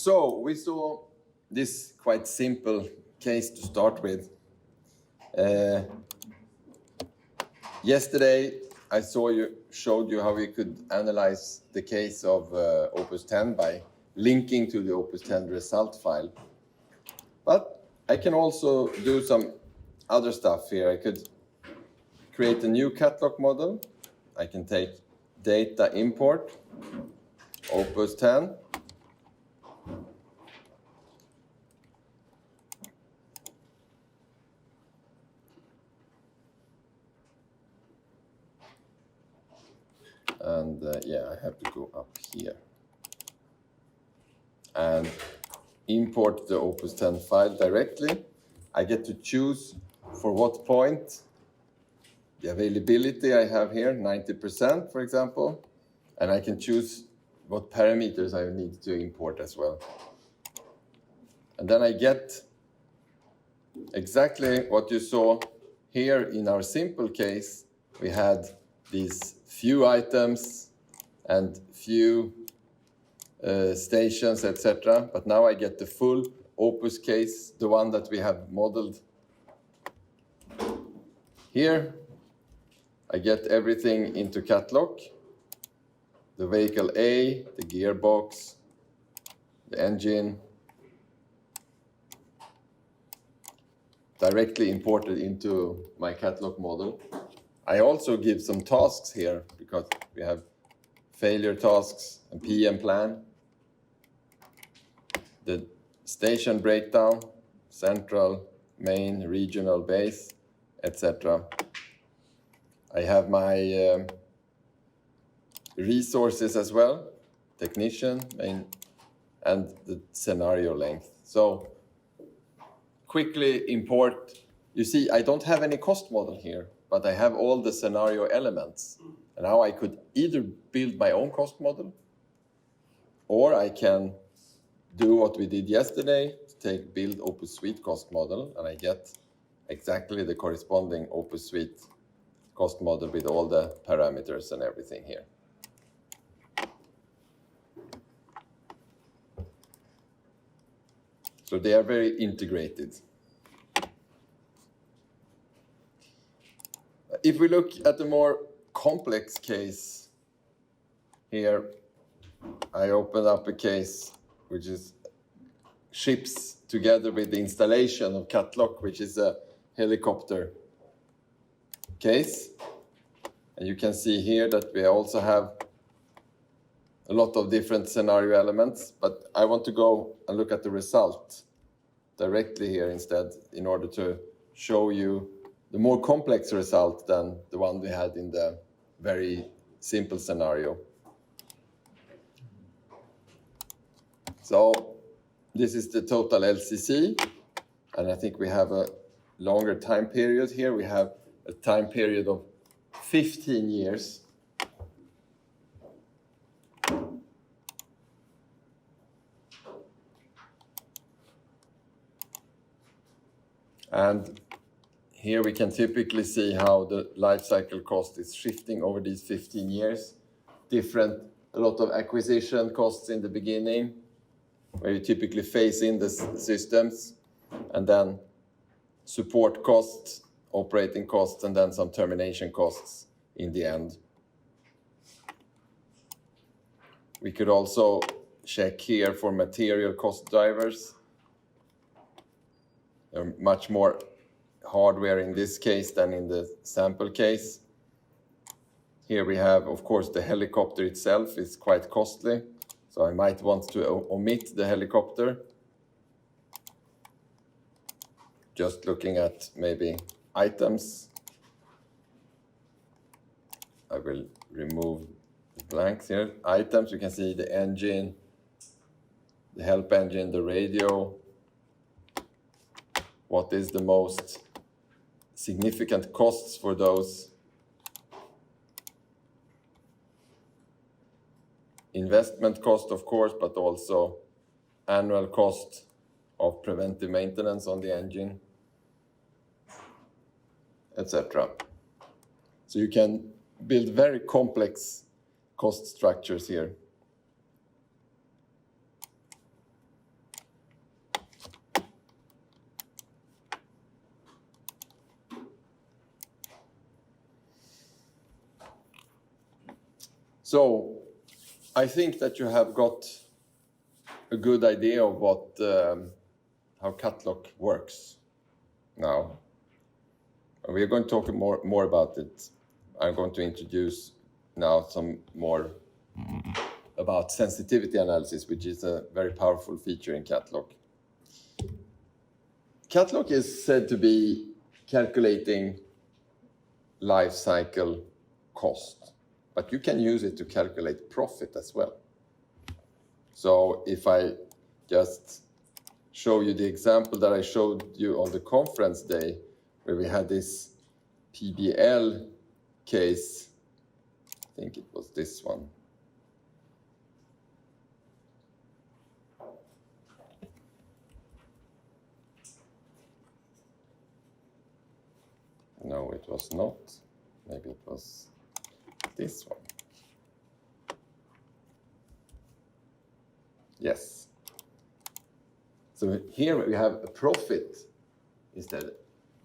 So we saw this quite simple case to start with. Yesterday, I showed you how we could analyze the case of Opus 10 by linking to the Opus 10 result file. But I can also do some other stuff here. I could create a new CATLOC model. I can take data import, Opus 10. And yeah, I have to go up here and import the Opus 10 file directly. I get to choose for what point the availability I have here, 90%, for example, and I can choose what parameters I need to import as well. And then I get exactly what you saw here in our simple case. We had these few items and few stations, etc. But now I get the full Opus case, the one that we have modeled. Here, I get everything into CATLOC. The vehicle A, the gearbox, the engine, directly imported into my CATLOC model. I also give some tasks here because we have failure tasks and PM plan, the station breakdown, central, main, regional base, etc. I have my resources as well, technician, main, and the scenario length. So quickly import. You see, I don't have any cost model here, but I have all the scenario elements. And now I could either build my own cost model, or I can do what we did yesterday, build Opus Suite cost model, and I get exactly the corresponding Opus Suite cost model with all the parameters and everything here. So they are very integrated. If we look at the more complex case here, I open up a case which is ships together with the installation of CATLOC, which is a helicopter case. And you can see here that we also have a lot of different scenario elements, but I want to go and look at the result directly here instead in order to show you the more complex result than the one we had in the very simple scenario. So this is the total LCC, and I think we have a longer time period here. We have a time period of 15 years. And here we can typically see how the life cycle cost is shifting over these 15 years. A lot of acquisition costs in the beginning, where you typically phase in the systems, and then support costs, operating costs, and then some termination costs in the end. We could also check here for material cost drivers. There are much more hardware in this case than in the sample case. Here we have, of course, the helicopter itself is quite costly, so I might want to omit the helicopter. Just looking at maybe items. I will remove the blanks here. Items, you can see the engine, the help engine, the radio. What is the most significant costs for those? Investment cost, of course, but also annual cost of preventive maintenance on the engine, etc. So you can build very complex cost structures here. So I think that you have got a good idea of what how CATLOC works now. We're going to talk more about it. I'm going to introduce now some more about sensitivity analysis, which is a very powerful feature in CATLOC. CATLOC is said to be calculating life cycle cost, but you can use it to calculate profit as well. So if I just show you the example that I showed you on the conference day, where we had this PBL case, I think it was this one. No, it was not. Maybe it was this one. Yes. So here we have a profit instead.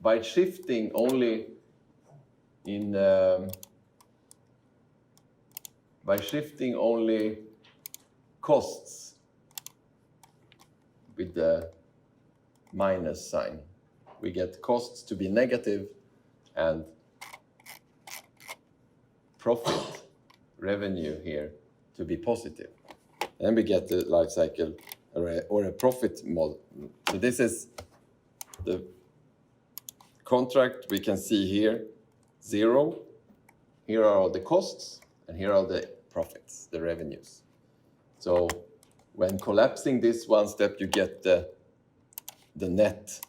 By shifting only in costs with the minus sign, we get costs to be negative and profit revenue here to be positive. Then we get the life cycle or a profit model. So this is the contract we can see here, 0. Here are all the costs, and here are the profits, the revenues. So when collapsing this one step, you get the net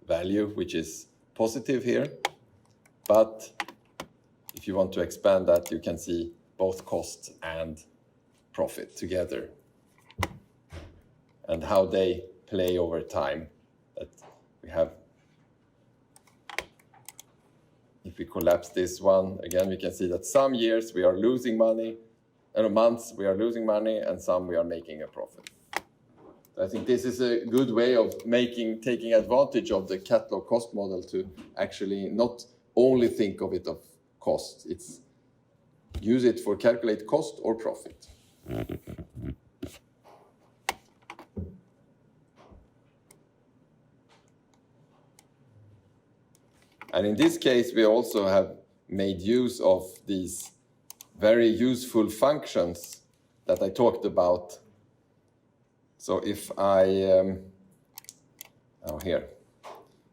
value, which is positive here. But if you want to expand that, you can see both costs and profit together and how they play over time. That we have, if we collapse this one, again, we can see that some years we are losing money, and months we are losing money, and some we are making a profit. I think this is a good way of taking advantage of the CATLOC cost model to actually not only think of it of cost. It's use it for calculate cost or profit. And in this case, we also have made use of these very useful functions that I talked about. So if I,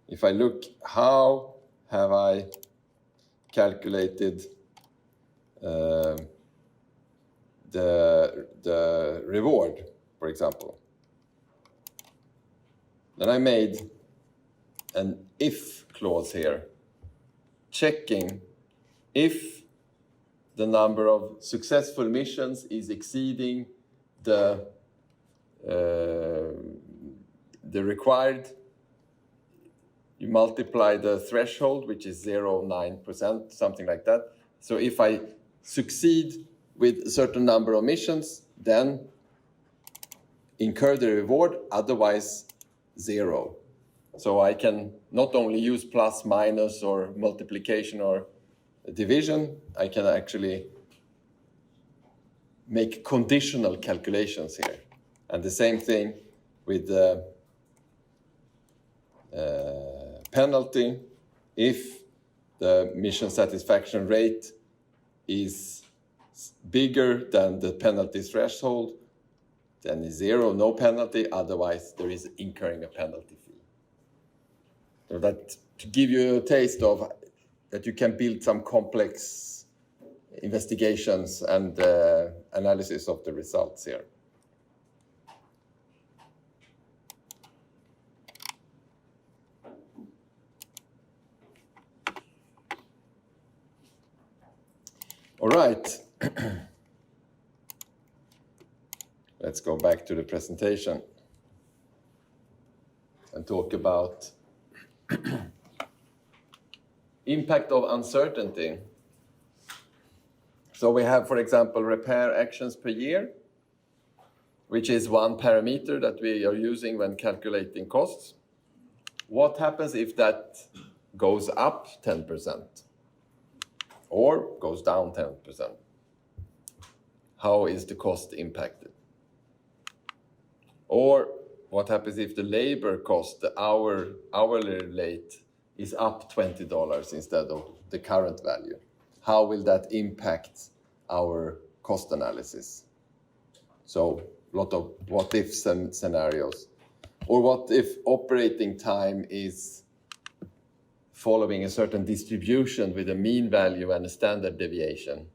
if I look, how have I calculated the reward, for example? Then I made an if clause here, checking if the number of successful missions is exceeding the required. You multiply the threshold, which is 0.9%, something like that. So if I succeed with a certain number of missions, then incur the reward, otherwise 0. So I can not only use plus, minus, or multiplication or division, I can actually make conditional calculations here. And the same thing with the penalty. If the mission satisfaction rate is bigger than the penalty threshold, then it's 0, no penalty, otherwise there is incurring a penalty fee. So that to give you a taste of that you can build some complex investigations and analysis of the results here. All right. Let's go back to the presentation and talk about impact of uncertainty. So we have, for example, repair actions per year, which is one parameter that we are using when calculating costs. What happens if that goes up 10% or goes down 10%? how is the cost impacted? Or what happens if the labor cost, the hourly rate, is up $20 instead of the current value? How will that impact our cost analysis? So a lot of what-if scenarios. Or what if operating time is following a certain distribution with a mean value and a standard deviation?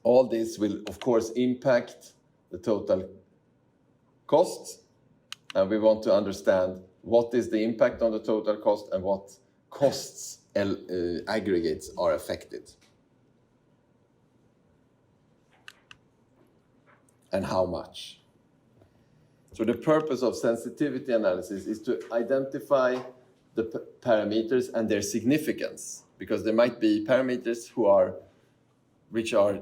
All this will, of course, impact the total cost, and we want to understand what is the impact on the total cost and what costs aggregates are affected, and how much. So the purpose of sensitivity analysis is to identify the parameters and their significance, because there might be parameters which are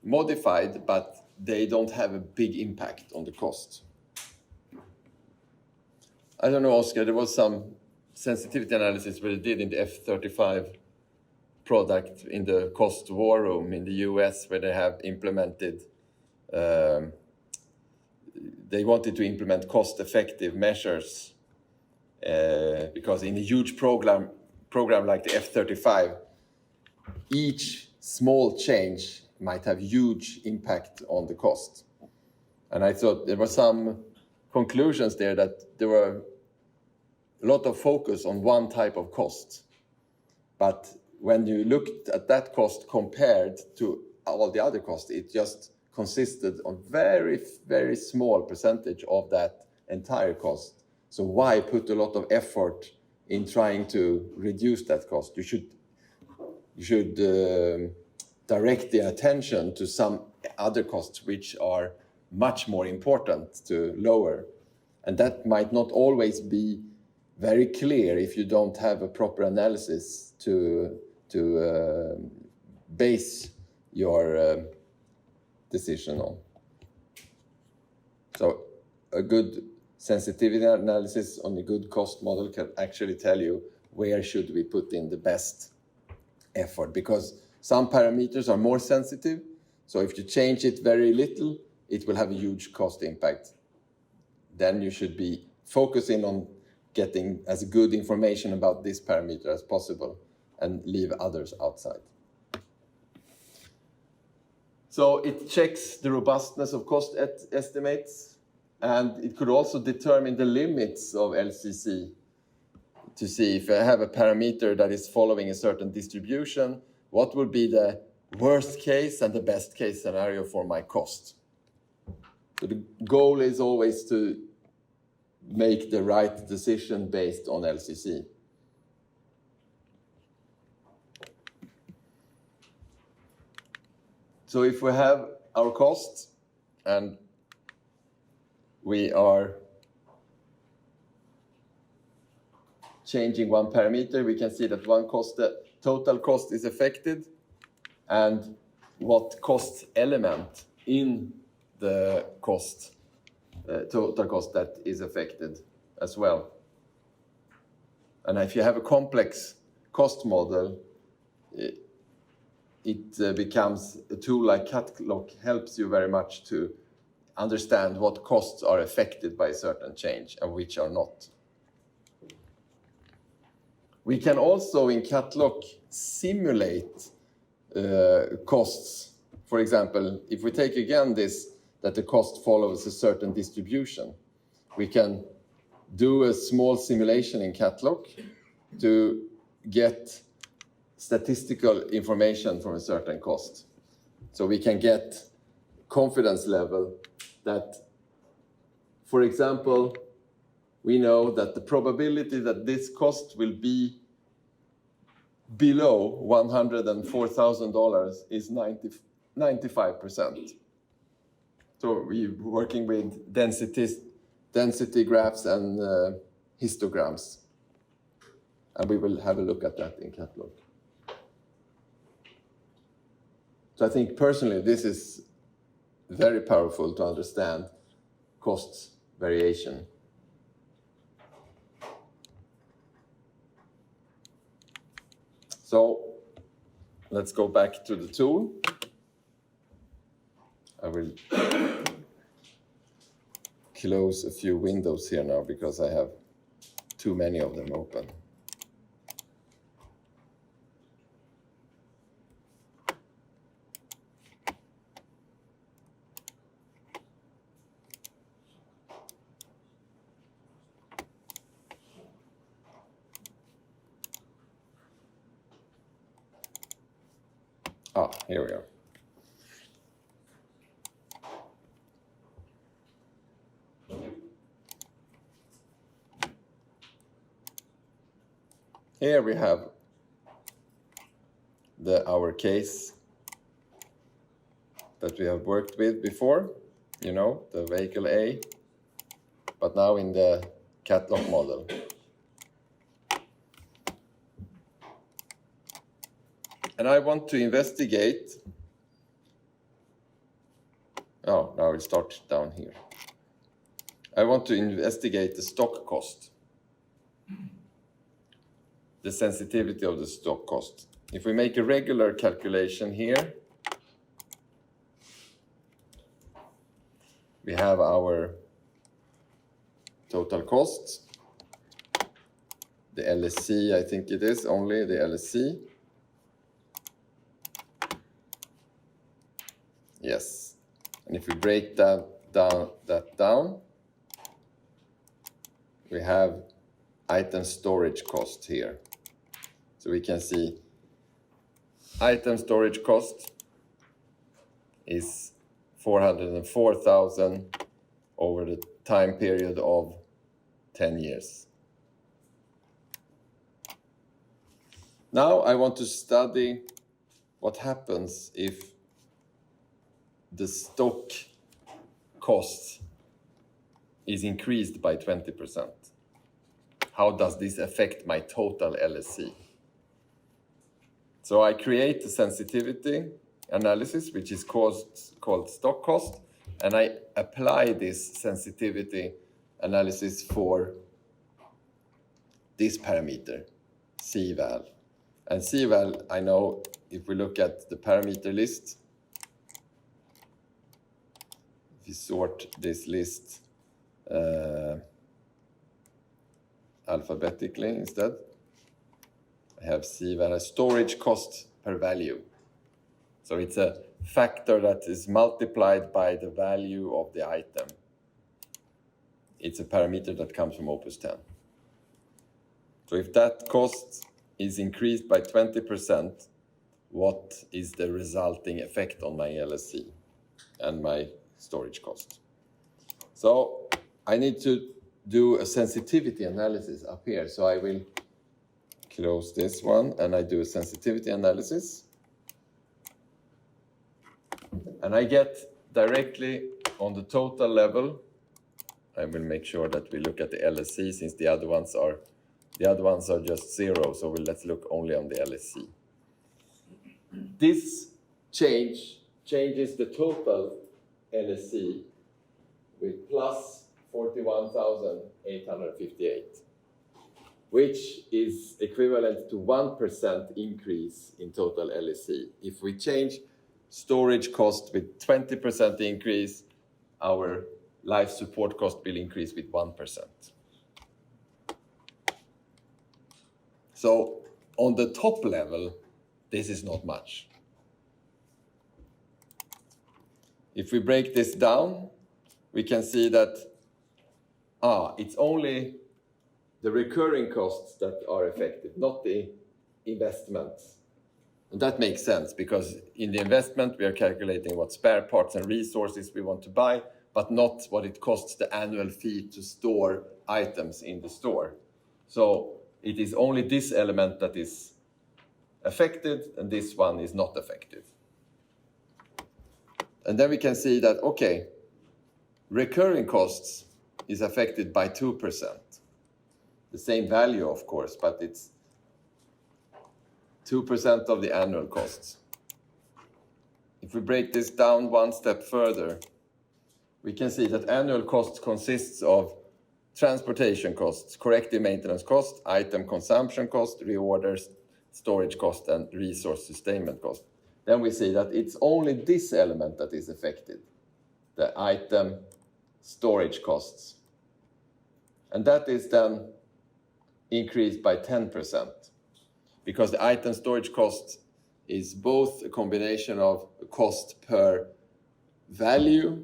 modified, but they don't have a big impact on the cost. I don't know, Oscar, there was some sensitivity analysis we did in the F-35 product in the cost war room in the US, where they have implemented, they wanted to implement cost-effective measures because in a huge program like the F-35, each small change might have huge impact on the cost. And I thought there were some conclusions there that there were a lot of focus on one type of cost. But when you looked at that cost compared to all the other costs, it just consisted of very, very small percentage of that entire cost. So why put a lot of effort in trying to reduce that cost? You should direct the attention to some other costs which are much more important to lower. And that might not always be very clear if you don't have a proper analysis to base your decision on. So a good sensitivity analysis on a good cost model can actually tell you where should we put in the best effort, because some parameters are more sensitive. So if you change it very little, it will have a huge cost impact. Then you should be focusing on getting as good information about this parameter as possible and leave others outside. So it checks the robustness of cost estimates, and it could also determine the limits of LCC to see if I have a parameter that is following a certain distribution, what would be the worst case and the best case scenario for my cost. So the goal is always to make the right decision based on LCC. So if we have our costs and we are changing one parameter, we can see that one cost, the total cost is affected, and what cost element in the cost, total cost that is affected as well. And if you have a complex cost model, it becomes a tool like CATLOC helps you very much to understand what costs are affected by a certain change and which are not. We can also in CATLOC simulate costs. For example, if we take again this, that the cost follows a certain distribution, we can do a small simulation in CATLOC to get statistical information from a certain cost. So we can get confidence level that, for example, we know that the probability that this cost will be below $104,000 is 95%. So we're working with density graphs and histograms. And we will have a look at that in CATLOC. So I think personally this is very powerful to understand cost variation. So let's go back to the tool. I will close a few windows here now because I have too many of them open. Here we are. Here we have our case that we have worked with before, you know, the vehicle A, but now in the CATLOC model. And I want to investigate, now it starts down here. I want to investigate the stock cost, the sensitivity of the stock cost. If we make a regular calculation here, we have our total cost, the LSC, I think it is, only the LSC. Yes, and if we break that down, we have item storage cost here. So we can see item storage cost is 404,000 over the time period of 10 years. Now I want to study what happens if the stock cost is increased by 20%. How does this affect my total LSC? So I create a sensitivity analysis, which is called stock cost, and I apply this sensitivity analysis for this parameter, CVAL. And CVAL, I know if we look at the parameter list, if you sort this list alphabetically instead, I have CVAL as storage cost per value. So it's a factor that is multiplied by the value of the item. It's a parameter that comes from OPUS 10. So if that cost is increased by 20%, what is the resulting effect on my LSC and my storage cost? So I need to do a sensitivity analysis up here. So I will close this one and I do a sensitivity analysis. And I get directly on the total level. I will make sure that we look at the LSC since the other ones are just zero. So let's look only on the LSC. This changes the total LSC with plus 41,858, which is equivalent to 1% increase in total LSC. If we change storage cost with 20% increase, our life support cost will increase with 1%. So on the top level, this is not much. If we break this down, we can see that it's only the recurring costs that are affected, not the investments. And that makes sense because in the investment, we are calculating what spare parts and resources we want to buy, but not what it costs the annual fee to store items in the store. So it is only this element that is affected and this one is not affected. And then we can see that, okay, recurring costs is affected by 2%. The same value, of course, but it's 2% of the annual costs. If we break this down one step further, we can see that annual costs consists of transportation costs, corrective maintenance cost, item consumption cost, reorders, storage cost, and resource sustainment cost. Then we see that it's only this element that is affected. the item storage costs. And that is then increased by 10%, because the item storage cost is both a combination of cost per value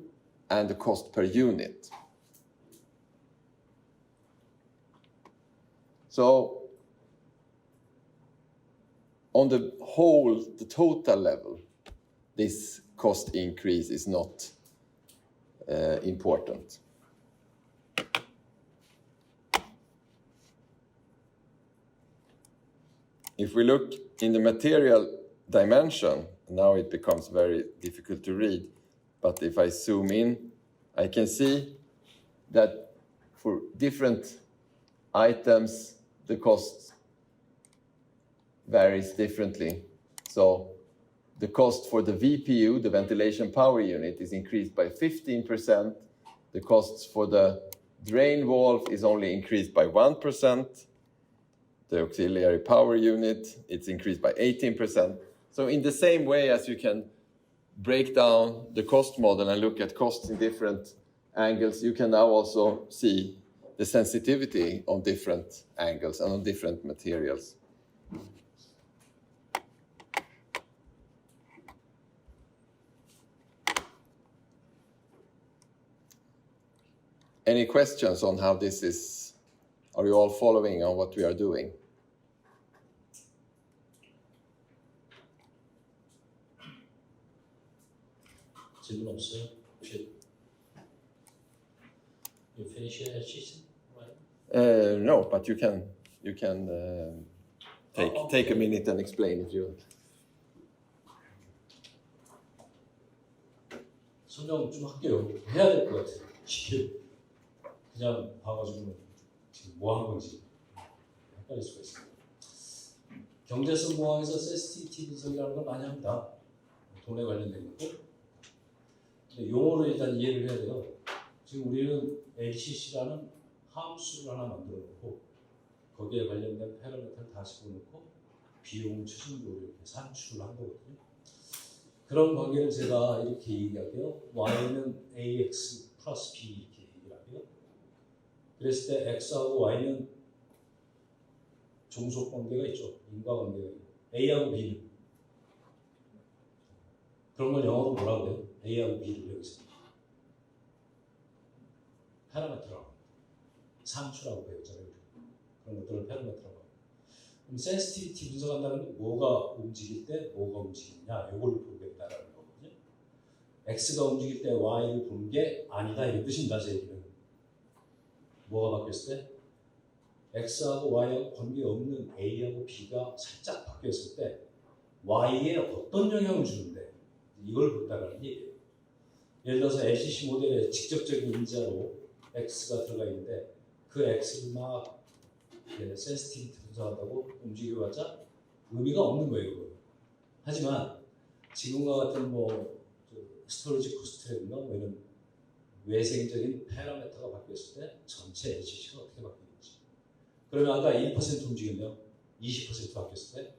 and the cost per unit. So on the whole, the total level, this cost increase is not important. If we look in the material dimension, now it becomes very difficult to read, but if I zoom in, I can see that for different items, the cost varies differently. So the cost for the VPU, the ventilation power unit, is increased by 15%. The costs for the drain valve is only increased by 1%. The auxiliary power unit, it's increased by 18%. So in the same way as you can break down the cost model and look at costs in different angles, you can now also see the sensitivity on different angles and on different materials. Any questions on how this is? Are you all following on what we are doing? 질문 없어요? You finish your system, right? No, but you can take a minute and explain if you. 설명 좀 할게요. 해야 될 것 같아요. 그냥 봐가지고 지금 뭐 한 건지 헷갈릴 수가 있어요. 경제성 모항에서 센시티비티 분석이라는 걸 많이 합니다. 돈에 관련된 거고. 근데 용어를 일단 이해를 해야 돼요. 지금 우리는 LCC라는 함수를 하나 만들어 놓고 거기에 관련된 패러미터를 다 집어넣고 비용 추진도를 이렇게 산출을 한 거거든요. 그런 관계를 제가 이렇게 얘기할게요. Y는 AX 플러스 B 이렇게 얘기를 하고요. 그랬을 때 X하고 Y는 종속 관계가 있죠. 인과관계가 있고 A하고 B는 그런 걸 영어로 뭐라고 해요? A하고 B를 여기서 패러미터라고 산출하고 배웠잖아요. 그런 것들을 패러미터라고 합니다. 그럼 센시티비티 분석한다는 게 뭐가 움직일 때 뭐가 움직이냐 이걸 보겠다라는 거거든요. X가 움직일 때 Y를 보는 게 아니다 이런 뜻입니다. 제 얘기는. 뭐가 바뀌었을 때 X하고 Y하고 관계없는 A하고 B가 살짝 바뀌었을 때 Y에 어떤 영향을 주는데 이걸 본다는 얘기예요. 예를 들어서 LCC 모델에 직접적인 인자로 X가 들어가 있는데 그 X를 막 센시티비티 분석한다고 움직여봤자 의미가 없는 거예요. 그거. 하지만 지금과 같은 뭐 스토리지 코스트라든가 뭐 이런 외생적인 패러미터가 바뀌었을 때 전체 LCC가 어떻게 바뀌는지. 그러면 아까 1% 움직이면 20% 바뀌었을 때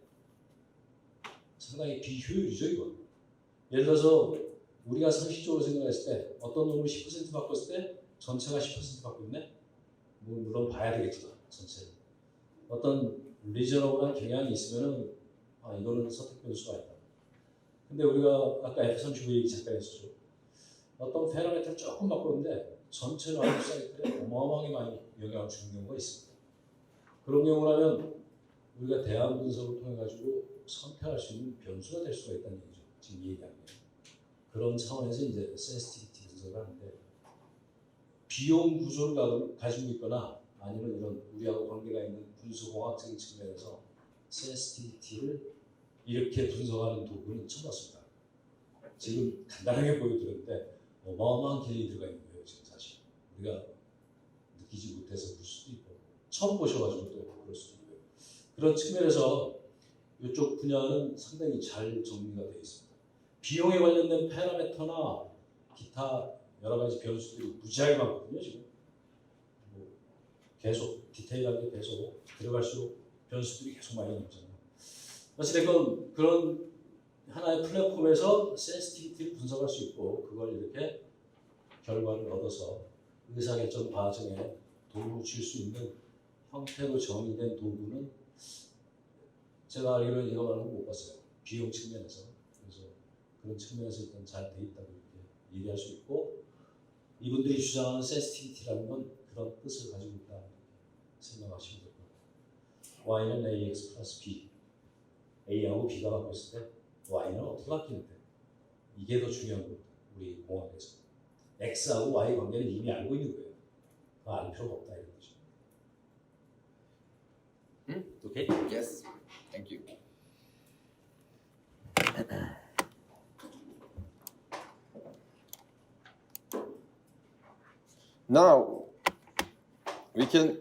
상당히 비효율이죠 이거. 예를 들어서 우리가 상식적으로 생각했을 때 어떤 놈을 10% 바꿨을 때 전체가 10% 바뀌었네? 물론 봐야 되겠지만 전체를. 어떤 리저너블한 경향이 있으면은 이거는 선택 변수가 있다. 근데 우리가 아까 F35 얘기 잠깐 했었죠. 어떤 패러미터를 조금 바꿨는데 전체 라이프 사이클에 어마어마하게 많이 영향을 주는 경우가 있습니다. 그런 경우라면 우리가 대안 분석을 통해 가지고 선택할 수 있는 변수가 될 수가 있다는 얘기죠. 지금 얘기하는 게. 그런 차원에서 이제 센시티비티 분석을 하는데 비용 구조를 가지고 있거나 아니면 이런 우리하고 관계가 있는 분수공학적인 측면에서 센시티비티를 이렇게 분석하는 도구는 처음 봤습니다. 지금 간단하게 보여드렸는데 어마어마한 개념이 들어가 있는 거예요. 지금 사실 우리가 느끼지 못해서 그럴 수도 있고 처음 보셔가지고 또 그럴 수도 있고요. 그런 측면에서 이쪽 분야는 상당히 잘 정리가 되어 있습니다. 비용에 관련된 패러미터나 기타 여러 가지 변수들이 무지하게 많거든요. 지금 뭐 계속 디테일하게 계속 들어갈수록 변수들이 계속 많이 나오잖아요. 어찌됐건 그런 하나의 플랫폼에서 센시티비티를 분석할 수 있고 그걸 이렇게 결과를 얻어서 의사결정 과정에 도움을 줄 수 있는 형태로 정의된 도구는 제가 알기로는 이거만은 못 봤어요. 비용 측면에서. 그래서 그런 측면에서 일단 잘 돼 있다고 이렇게 얘기할 수 있고, 이분들이 주장하는 센시티비티라는 건 그런 뜻을 가지고 있다 이렇게 생각하시면 될 것 같아요. y는 ax 플러스 b, a하고 b가 갖고 있을 때 y는 어떻게 바뀌는데, 이게 더 중요한 겁니다. 우리 공학에서 x하고 y 관계는 이미 알고 있는 거예요. 그거 알 필요가 없다 이런 거죠. 오케이? Yes, thank you. Now, we can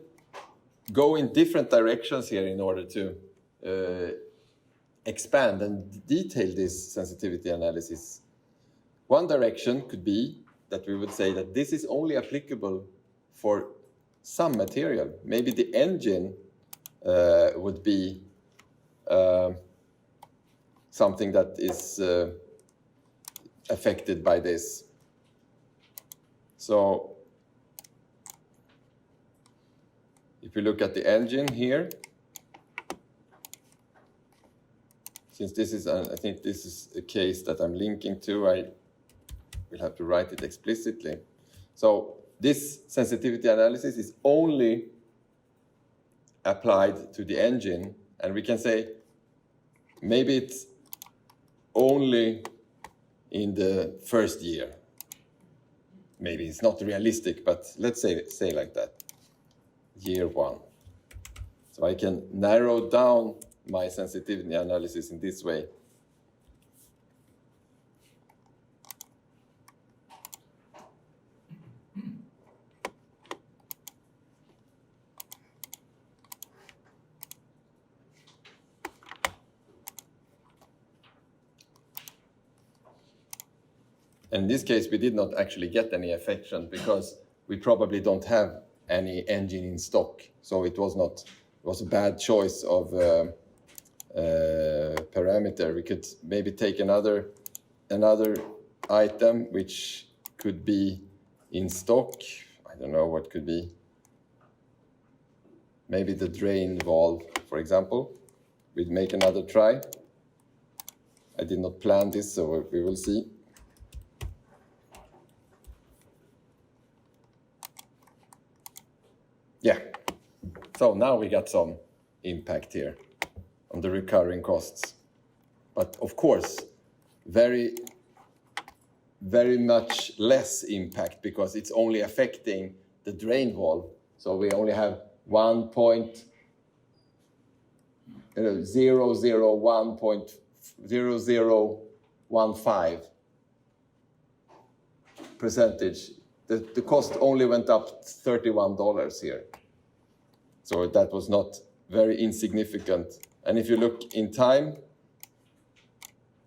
go in different directions here in order to expand and detail this sensitivity analysis. One direction could be that we would say that this is only applicable for some material. Maybe the engine would be something that is affected by this. So if you look at the engine here, since this is, I think this is a case that I'm linking to, I will have to write it explicitly. So this sensitivity analysis is only applied to the engine, and we can say maybe it's only in the first year. Maybe it's not realistic, but let's say like that, year one. So I can narrow down my sensitivity analysis in this way. In this case, we did not actually get any affection because we probably don't have any engine in stock. So it was a bad choice of parameter. We could maybe take another item which could be in stock. I don't know what could be. Maybe the drain valve, for example. We'd make another try. I did not plan this, so we will see. Yeah, so now we got some impact here on the recurring costs. But of course, very, very much less impact because it's only affecting the drain valve. So we only have 0.0015% The cost only went up $31 here. So that was not very insignificant. And if you look in time,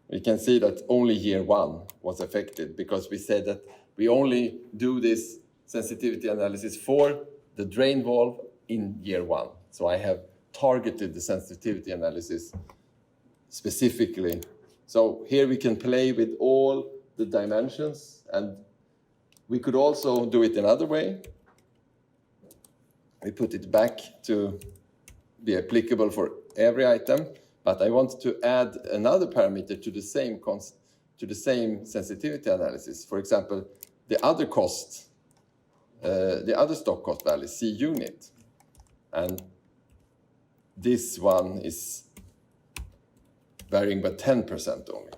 we can see that only year one was affected because we said that we only do this sensitivity analysis for the drain valve in year one. So I have targeted the sensitivity analysis specifically. So here we can play with all the dimensions, and we could also do it another way. We put it back to be applicable for every item, but I want to add another parameter to the same sensitivity analysis. For example, the other cost, the other stock cost value, C unit, and this one is varying by 10% only.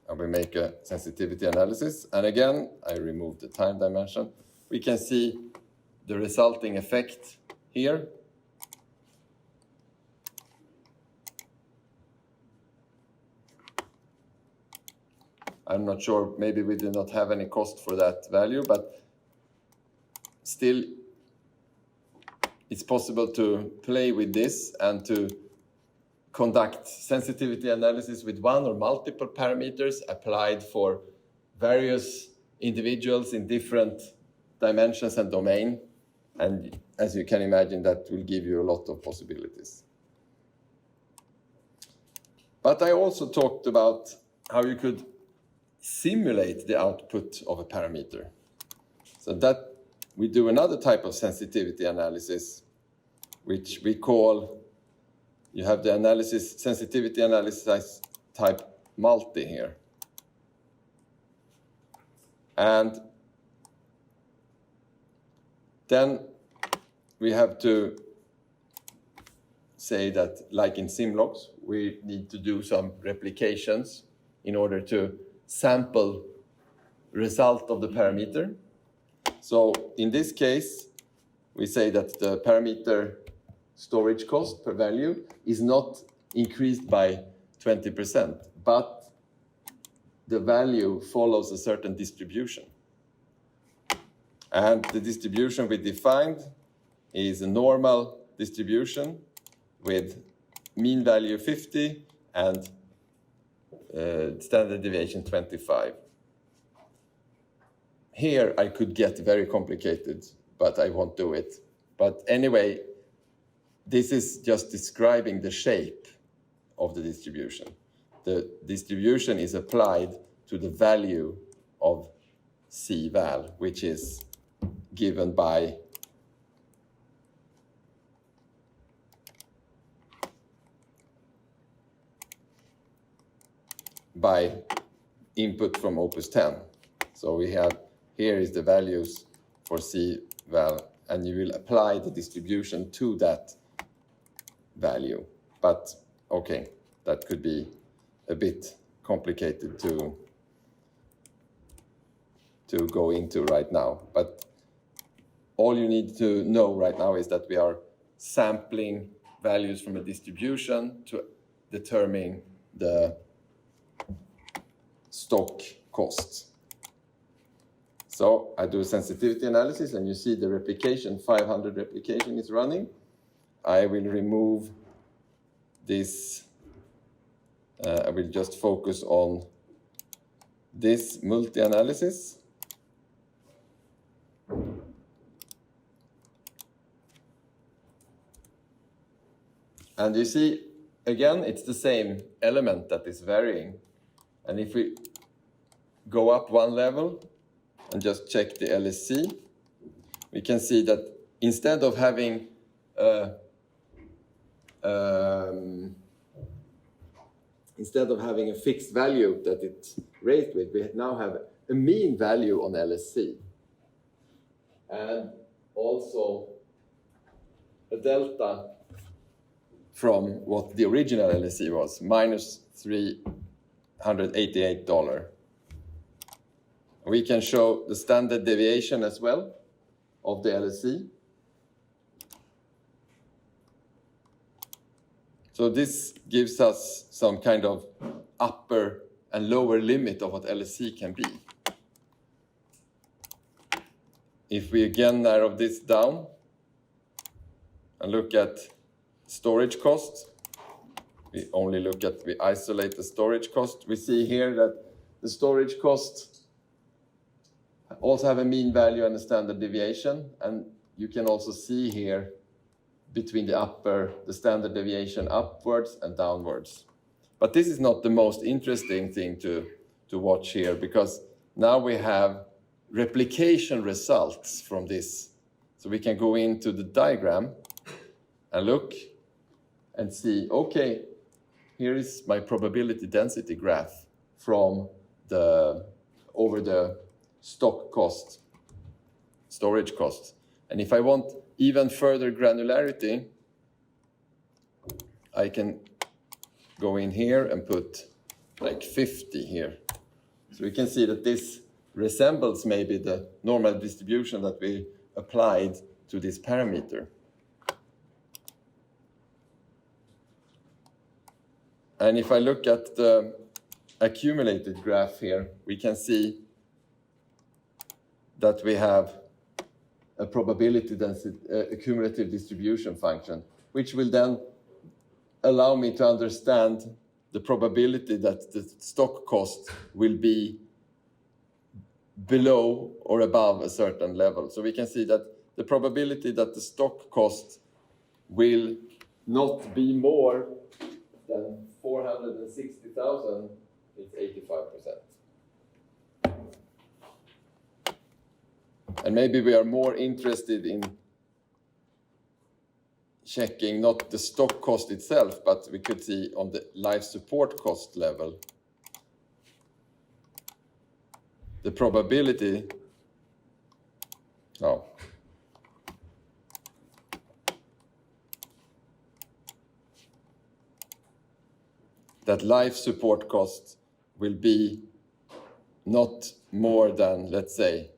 And we make a sensitivity analysis, and again, I remove the time dimension. We can see the resulting effect here. I'm not sure, maybe we did not have any cost for that value, but still it's possible to play with this and to conduct sensitivity analysis with one or multiple parameters applied for various individuals in different dimensions and domain. And as you can imagine, that will give you a lot of possibilities. But I also talked about how you could simulate the output of a parameter. So that we do another type of sensitivity analysis, which we call, you have the analysis, sensitivity analysis type multi here. And then we have to say that, like in SIMLOX, we need to do some replications in order to sample result of the parameter. So in this case, we say that the parameter storage cost per value is not increased by 20%, but the value follows a certain distribution. And the distribution we defined is a normal distribution with mean value 50 and standard deviation 25. Here I could get very complicated, but I won't do it. But anyway, this is just describing the shape of the distribution. The distribution is applied to the value of C-val, which is given by input from Opus 10. So we have, here is the values for C-val, and you will apply the distribution to that value. But okay, that could be a bit complicated to go into right now. But all you need to know right now is that we are sampling values from a distribution to determine the stock cost. So I do a sensitivity analysis, and you see the replication, 500 replication is running. I will remove this. I will just focus on this multi-analysis. And you see, again, it's the same element that is varying. And if we go up one level and just check the LSC, we can see that instead of having a fixed value that it's raised with, we now have a mean value on LSC. And also a delta from what the original LSC was, minus $388. We can show the standard deviation as well of the LSC. So this gives us some kind of upper and lower limit of what LSC can be. If we again narrow this down and look at storage cost, we isolate the storage cost. We see here that the storage cost also have a mean value and a standard deviation. And you can also see here between the standard deviation upwards and downwards. But this is not the most interesting thing to watch here, because now we have replication results from this. So we can go into the diagram and look and see, okay, here is my probability density graph from over the stock cost, storage cost. And if I want even further granularity, I can go in here and put like 50 here. So we can see that this resembles maybe the normal distribution that we applied to this parameter. And if I look at the accumulated graph here, we can see that we have a probability density, cumulative distribution function, which will then allow me to understand the probability that the stock cost will be below or above a certain level. So we can see that the probability that the stock cost will not be more than 460,000 is 85%. And maybe we are more interested in checking not the stock cost itself, but we could see on the life support cost level, the probability that life support cost will be not more than, let's say,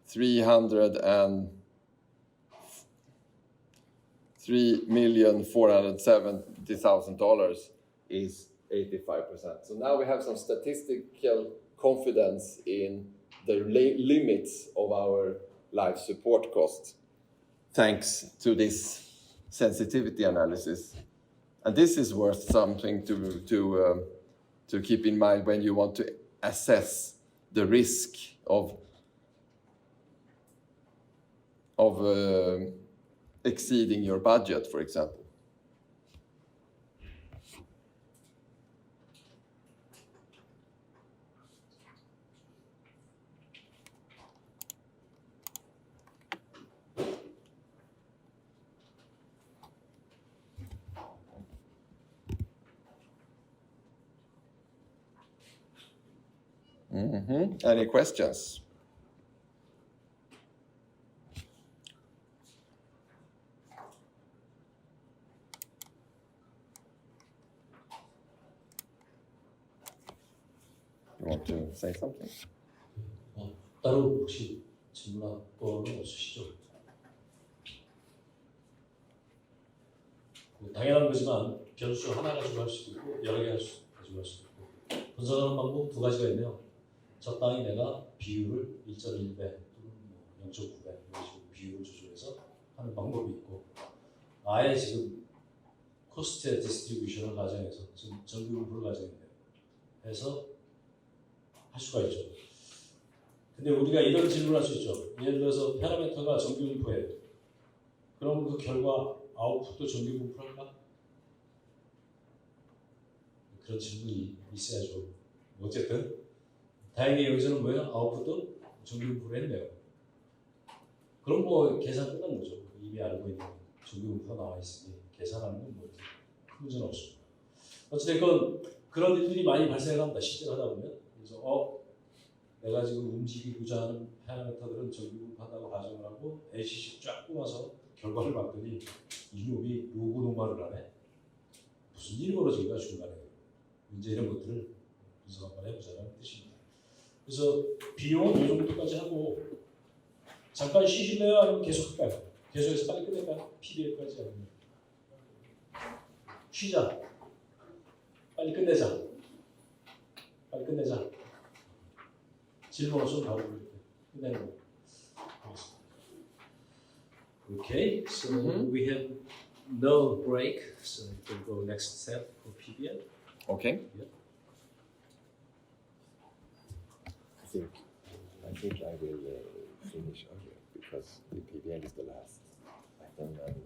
$303,470,000 is 85%. So now we have some statistical confidence in the limits of our life support cost, thanks to this sensitivity analysis. And this is worth something to keep in mind when you want to assess the risk of exceeding your budget, for example. Any questions? You want to say something? 따로 혹시 질문할 거는 없으시죠? 당연한 거지만 변수 하나 가지고 할 수도 있고 여러 개 가지고 할 수도 있고 분석하는 방법 두 가지가 있네요. 적당히 내가 비율을 1.1배 또는 0.9배 이런 식으로 비율을 조절해서 하는 방법이 있고 아예 지금 코스트의 디스트리뷰션을 가정해서 지금 정규분포를 가정했네요. 해서 할 수가 있죠. 근데 우리가 이런 질문을 할 수 있죠. 예를 들어서 파라미터가 정규분포예요. 그럼 그 결과 아웃풋도 정규분포할까? 그런 질문이 있어야죠. 어쨌든 다행히 여기서는 뭐예요? 아웃풋도 정규분포를 했네요. 그럼 뭐 계산 끝난 거죠. 이미 알고 있는 정규분포가 나와 있으니 계산하는 건 뭐 큰 문제는 없습니다. 어쨌든 그런 일들이 많이 발생합니다. 실제로 하다 보면. 그래서 내가 지금 움직이고자 하는 파라미터들은 정규분포한다고 가정을 하고 ACC 쫙 뽑아서 결과를 봤더니 이놈이 로고노마를 하네. 무슨 일이 벌어진가 중간에. 이제 이런 것들을 분석 한번 해보자는 뜻입니다. 그래서 비용은 이 정도까지 하고 잠깐 쉬실래요? 아니면 계속 할까요? 계속해서 빨리 끝낼까요? PBL까지 하면 쉬자. 빨리 끝내자. 빨리 끝내자. 질문 없으면 바로 끝내는 거. Okay, so we have no break, so we can go next step for PBL. Okay. Yeah. I think I will finish earlier because the PBL is the last item and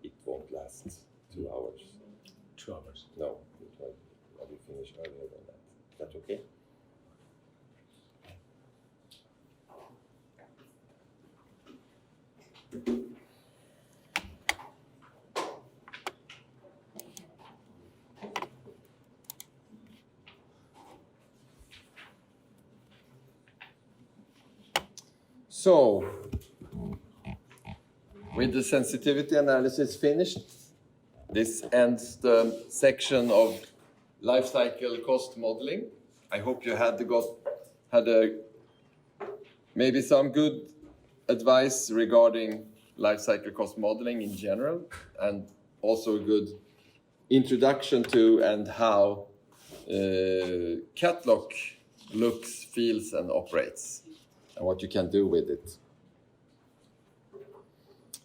it won't last 2 hours. 2 hours. No, I will finish earlier than that. Is that okay? So, with the sensitivity analysis finished, this ends the section of life cycle cost modeling. I hope you had maybe some good advice regarding life cycle cost modeling in general, and also a good introduction to and how CATLOC looks, feels, and operates, and what you can do with it.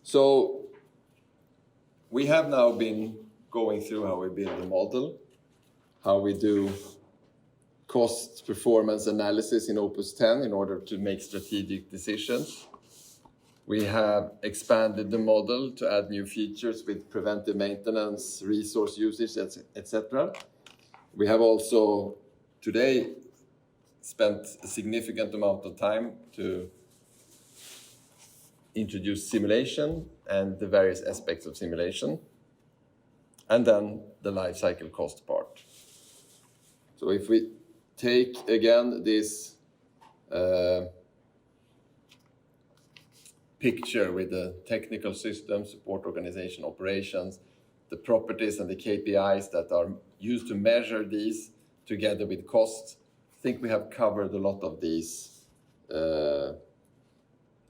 So we have now been going through how we build a model, how we do cost performance analysis in OPUS 10 in order to make strategic decisions. We have expanded the model to add new features with preventive maintenance, resource usage, etc. We have also today spent a significant amount of time to introduce simulation and the various aspects of simulation, and then the life cycle cost part. So if we take again this picture with the technical system, support organization, operations, the properties and the KPIs that are used to measure these together with costs, I think we have covered a lot of these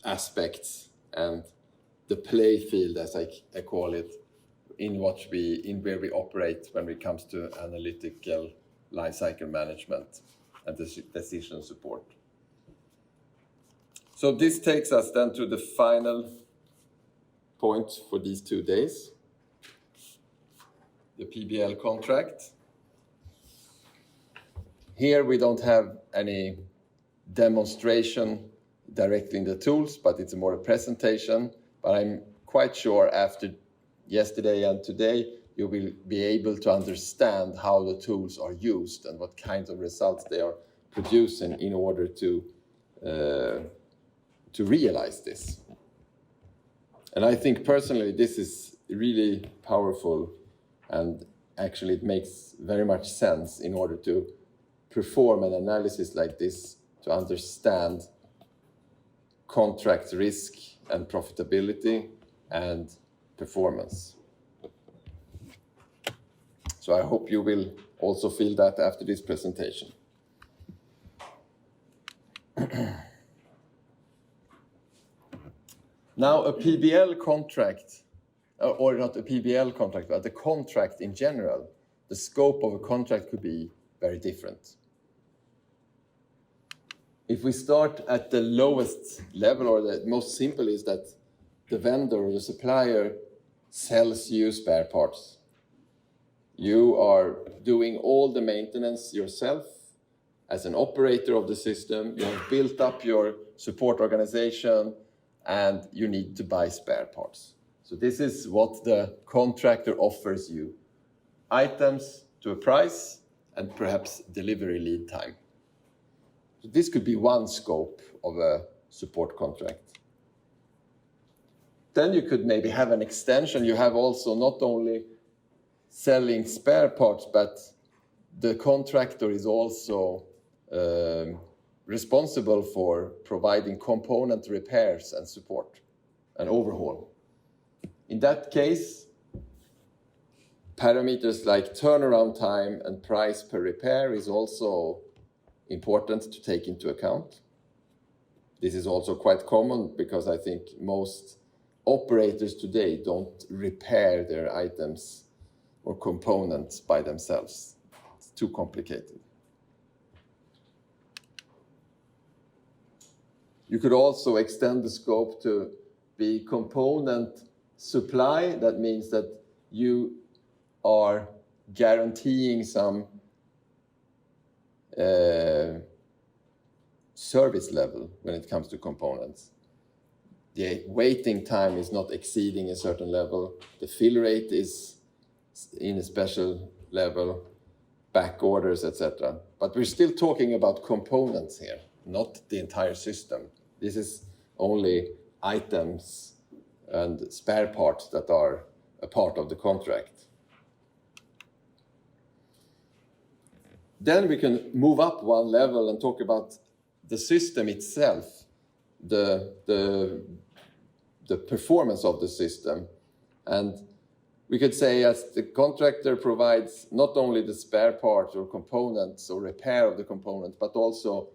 aspects and the play field, as I call it, in where we operate when it comes to analytical lifecycle management and decision support. So this takes us then to the final point for these 2 days, the PBL contract. Here we don't have any demonstration directly in the tools, but it's more a presentation. But I'm quite sure after yesterday and today, you will be able to understand how the tools are used and what kinds of results they are producing in order to realize this. And I think personally this is really powerful, and actually it makes very much sense in order to perform an analysis like this to understand contract risk and profitability and performance. So I hope you will also feel that after this presentation. Now, a PBL contract, or not a PBL contract, but a contract in general, the scope of a contract could be very different. If we start at the lowest level, or the most simple, is that the vendor or the supplier sells you spare parts. You are doing all the maintenance yourself as an operator of the system. You have built up your support organization, and you need to buy spare parts. So this is what the contractor offers you: items to a price and perhaps delivery lead time. So this could be one scope of a support contract. Then you could maybe have an extension. You have also not only selling spare parts, but the contractor is also responsible for providing component repairs and support and overhaul. In that case, parameters like turnaround time and price per repair is also important to take into account. This is also quite common because I think most operators today don't repair their items or components by themselves. It's too complicated. You could also extend the scope to be component supply. That means that you are guaranteeing some service level when it comes to components. The waiting time is not exceeding a certain level. The fill rate is in a special level, back orders, etc. But we're still talking about components here, not the entire system. This is only items and spare parts that are a part of the contract. Then we can move up one level and talk about the system itself, the performance of the system. And we could say, as the contractor provides not only the spare parts or components or repair of the components, but also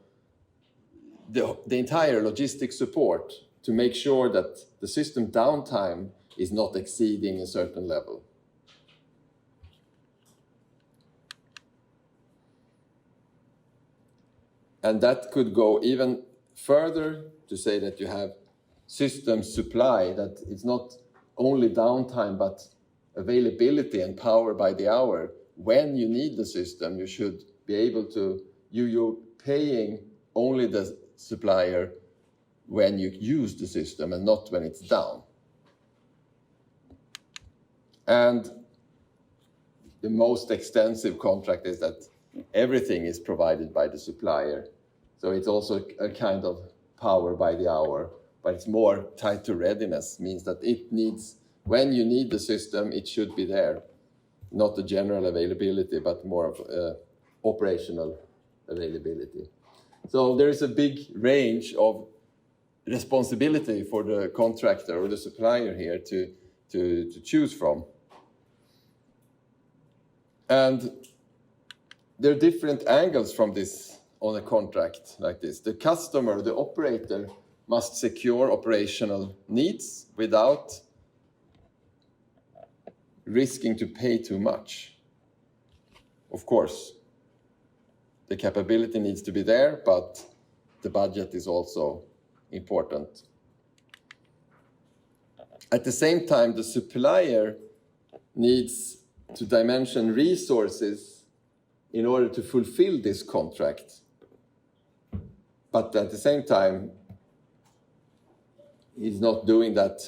the entire logistic support to make sure that the system downtime is not exceeding a certain level. And that could go even further to say that you have system supply, that it's not only downtime, but availability and power by the hour. When you need the system, you should be able to, you're paying only the supplier when you use the system and not when it's down. And the most extensive contract is that everything is provided by the supplier. So it's also a kind of power by the hour but it's more tied to readiness, means that it needs, when you need the system, it should be there. Not the general availability, but more of operational availability. So there is a big range of responsibility for the contractor or the supplier here to choose from. And there are different angles from this on a contract like this. The customer, the operator, must secure operational needs without risking to pay too much. Of course, the capability needs to be there, but the budget is also important. At the same time, the supplier needs to dimension resources in order to fulfill this contract. But at the same time, he's not doing that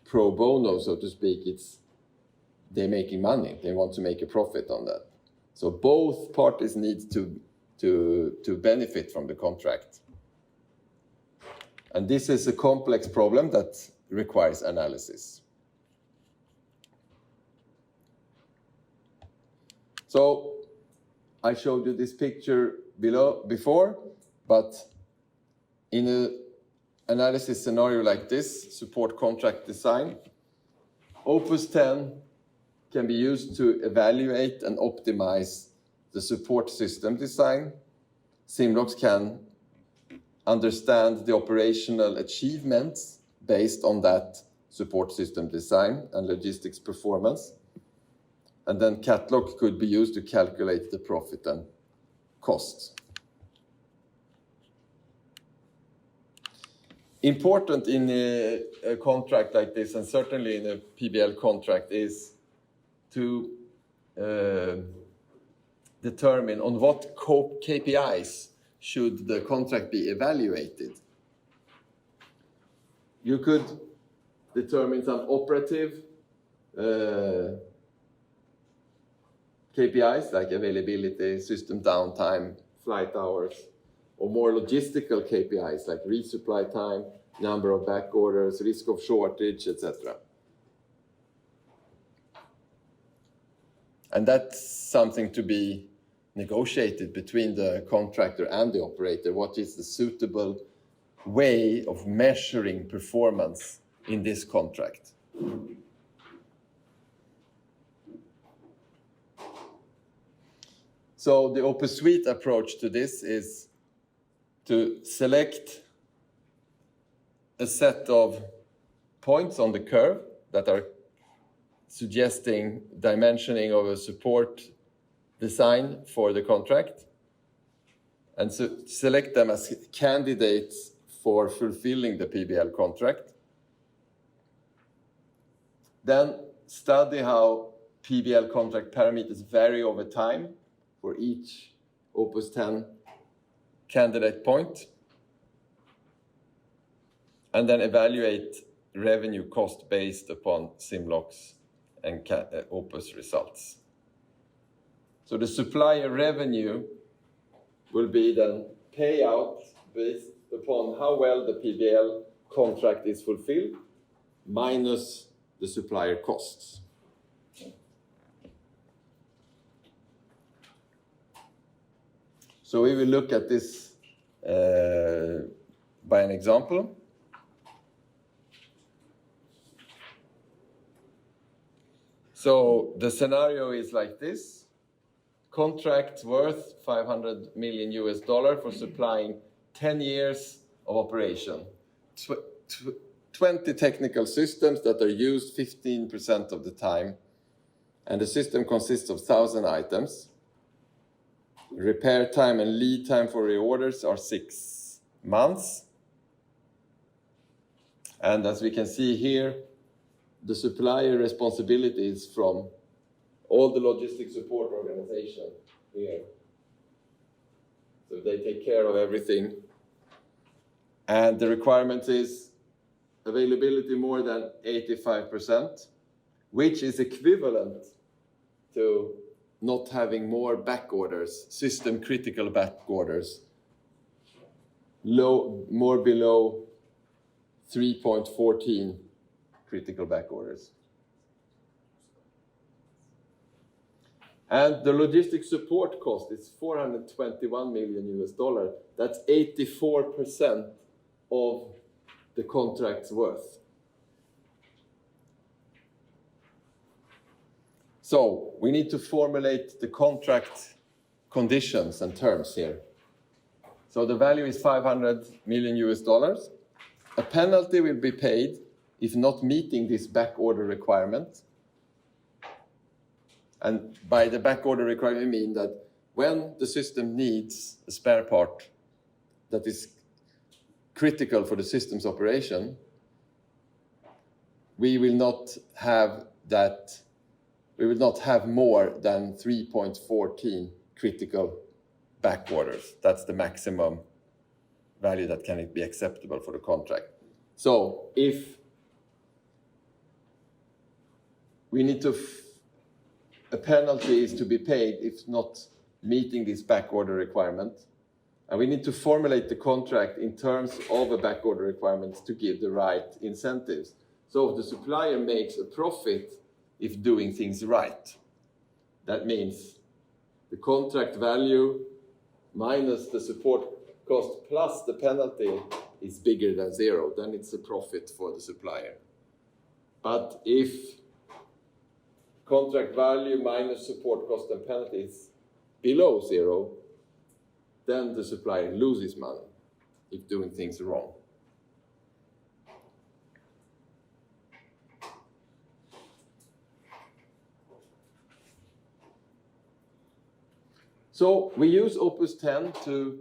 pro bono, so to speak. They're making money. They want to make a profit on that. So both parties need to benefit from the contract. And this is a complex problem that requires analysis. So I showed you this picture before, but in an analysis scenario like this, support contract design, OPUS 10 can be used to evaluate and optimize the support system design. SIMLOX can understand the operational achievements based on that support system design and logistics performance. And then CATLOC could be used to calculate the profit and costs. Important in a contract like this, and certainly in a PBL contract, is to determine on what KPIs should the contract be evaluated. You could determine some operative KPIs like availability, system downtime, flight hours, or more logistical KPIs like resupply time, number of back orders, risk of shortage, etc. And that's something to be negotiated between the contractor and the operator. What is the suitable way of measuring performance in this contract? So the OPUS Suite approach to this is to select a set of points on the curve that are suggesting dimensioning of a support design for the contract, and so select them as candidates for fulfilling the PBL contract. Then study how PBL contract parameters vary over time for each OPUS 10 candidate point, and then evaluate revenue cost based upon SIMLOX and OPUS results. So the supplier revenue will be then payout based upon how well the PBL contract is fulfilled minus the supplier costs. So we will look at this by an example. So the scenario is like this. Contract worth $500 million for supplying 10 years of operation. 20 technical systems that are used 15% of the time. And the system consists of 1,000 items. Repair time and lead time for reorders are 6 months. And as we can see here, the supplier responsibility is from all the logistic support organization here. So they take care of everything. And the requirement is availability more than 85%, which is equivalent to not having more back orders, system critical back orders, more below 3.14 critical back orders. And the logistic support cost is $421 million US. That's 84% of the contract's worth. So we need to formulate the contract conditions and terms here. So the value is $500 million US. A penalty will be paid if not meeting this back order requirement. And by the back order requirement, I mean that when the system needs a spare part that is critical for the system's operation, we will not have more than 3.14 critical back orders. That's the maximum value that can be acceptable for the contract. So if we need to, a penalty is to be paid if not meeting this back order requirement, and we need to formulate the contract in terms of a back order requirement to give the right incentives. So if the supplier makes a profit if doing things right, that means the contract value minus the support cost plus the penalty is bigger than zero, then it's a profit for the supplier. But if contract value minus support cost and penalty is below zero, then the supplier loses money if doing things wrong. So we use Opus 10 to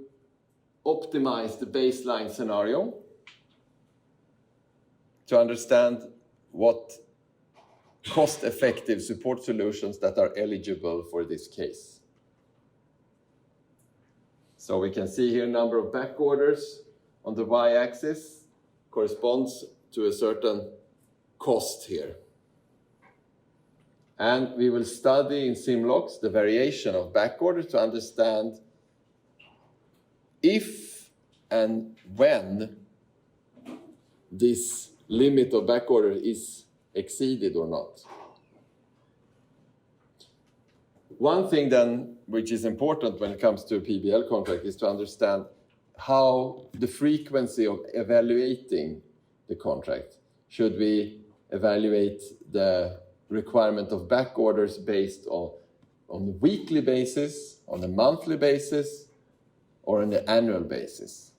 optimize the baseline scenario to understand what cost-effective support solutions that are eligible for this case. So we can see here number of back orders on the y-axis corresponds to a certain cost here. And we will study in SIMLOX the variation of back orders to understand if and when this limit of back order is exceeded or not. One thing then, which is important when it comes to a PBL contract, is to understand how the frequency of evaluating the contract. Should we evaluate the requirement of back orders based on a weekly basis, on a monthly basis, or on an annual basis?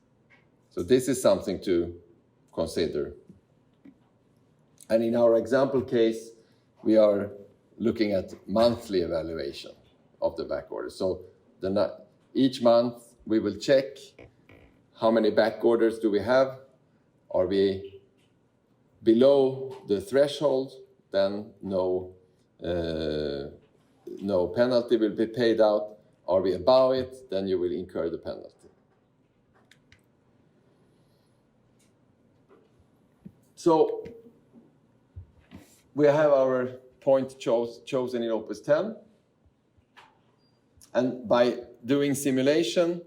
So this is something to consider. And in our example case, we are looking at monthly evaluation of the back orders. So each month we will check how many back orders do we have. Are we below the threshold? Then no penalty will be paid out. Are we above it? Then you will incur the penalty. So we have our point chosen in Opus 10. And by doing simulation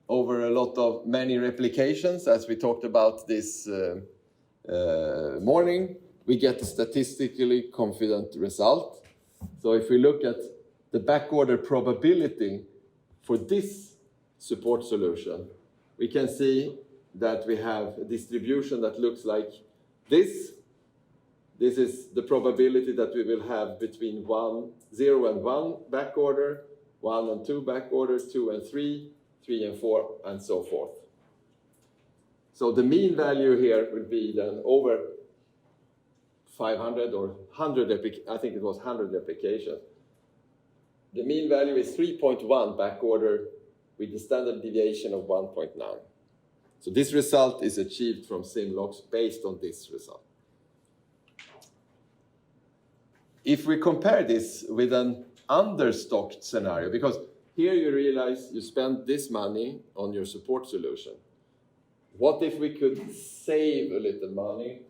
over a lot of many replications, as we talked about this morning, we get a statistically confident result. So if we look at the backorder probability for this support solution, we can see that we have a distribution that looks like this. This is the probability that we will have between 0 and 1 backorder, 1 and 2 backorders, 2 and 3, 3 and 4, and so forth. So the mean value here will be then over 500 or 100, I think it was 100 applications. The mean value is 3.1 backorder with the standard deviation of 1.9. So this result is achieved from SIMLOX based on this result. If we compare this with an understocked scenario, because here you realize you spend this money on your support solution. What if we could save a little money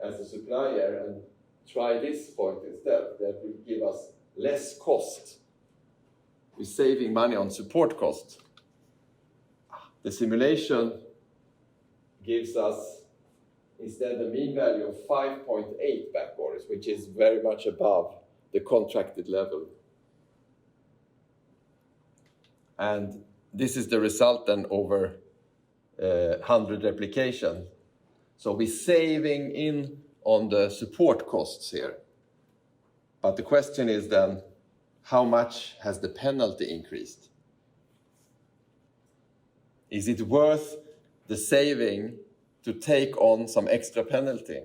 as a supplier and try this point instead? That will give us less cost. We're saving money on support cost. The simulation gives us instead a mean value of 5.8 back orders, which is very much above the contracted level. And this is the result then over 100 replications. So we're saving in on the support costs here. But the question is then, how much has the penalty increased? Is it worth the saving to take on some extra penalty?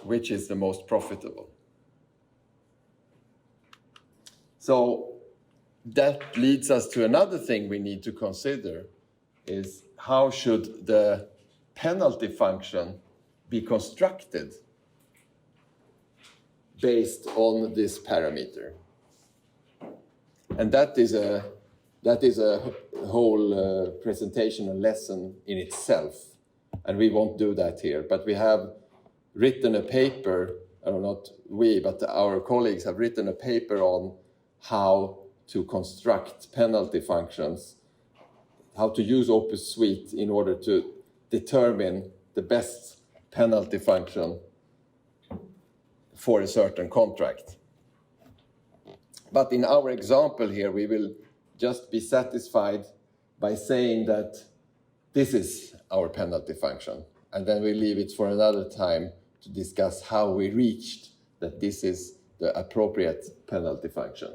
Which is the most profitable? So that leads us to another thing we need to consider is how should the penalty function be constructed based on this parameter? And that is a whole presentation and lesson in itself, and we won't do that here. But we have written a paper, or not we, but our colleagues have written a paper on how to construct penalty functions, how to use OPUS Suite in order to determine the best penalty function for a certain contract. But in our example here, we will just be satisfied by saying that this is our penalty function. And then we leave it for another time to discuss how we reached that this is the appropriate penalty function.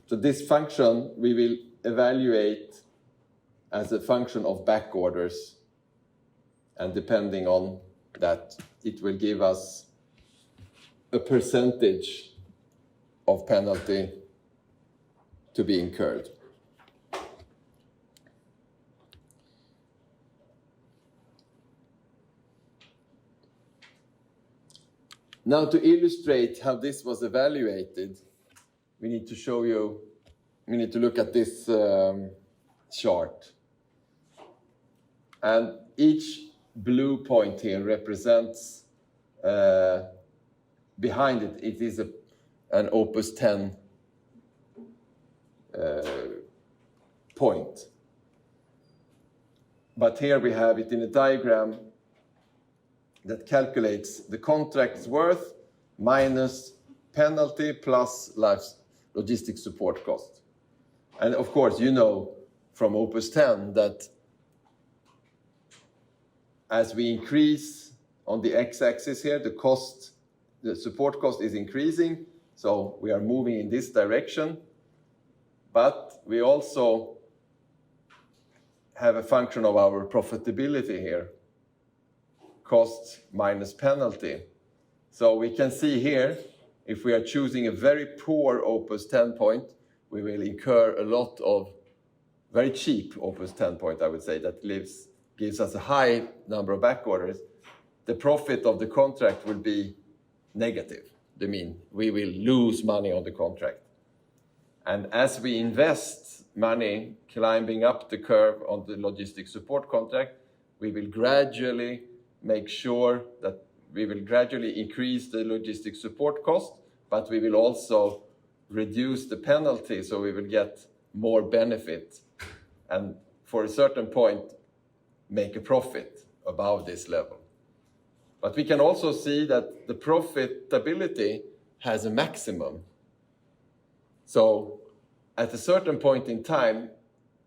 So this function we will evaluate as a function of back orders, and depending on that, it will give us a percentage of penalty to be incurred. Now, to illustrate how this was evaluated, we need to look at this chart. And each blue point here represents, behind it, it is an OPUS 10 point. But here we have it in a diagram that calculates the contract's worth minus penalty plus logistic support cost. And of course, you know from OPUS 10 that as we increase on the x-axis here, the support cost is increasing, so we are moving in this direction. But we also have a function of our profitability here, cost minus penalty. So we can see here, if we are choosing a very poor OPUS 10 point, we will incur a lot of very cheap OPUS 10 point, I would say, that gives us a high number of back orders. The profit of the contract will be negative. I mean, we will lose money on the contract. And as we invest money climbing up the curve on the logistic support contract, we will gradually make sure that we will gradually increase the logistic support cost, but we will also reduce the penalty, so we will get more benefit. And for a certain point, make a profit above this level. But we can also see that the profitability has a maximum. So at a certain point in time,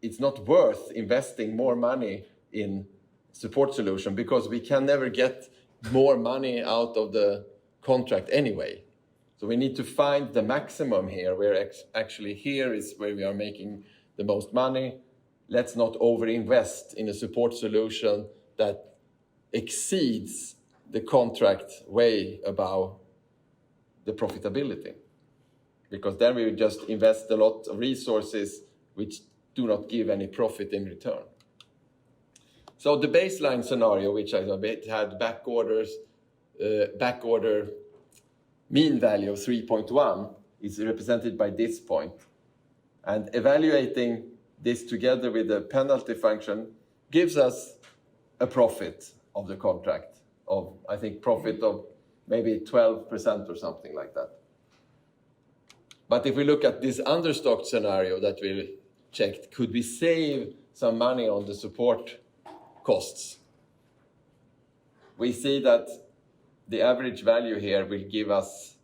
it's not worth investing more money in support solution because we can never get more money out of the contract anyway. So we need to find the maximum here, where actually here is where we are making the most money. Let's not overinvest in a support solution that exceeds the contract way above the profitability. Because then we will just invest a lot of resources which do not give any profit in return. So the baseline scenario, which I had back order mean value of 3.1, is represented by this point. And evaluating this together with the penalty function gives us a profit of the contract of, I think, profit of maybe 12% or something like that. But if we look at this understocked scenario that we checked, could we save some money on the support costs? We see that the average value here will give us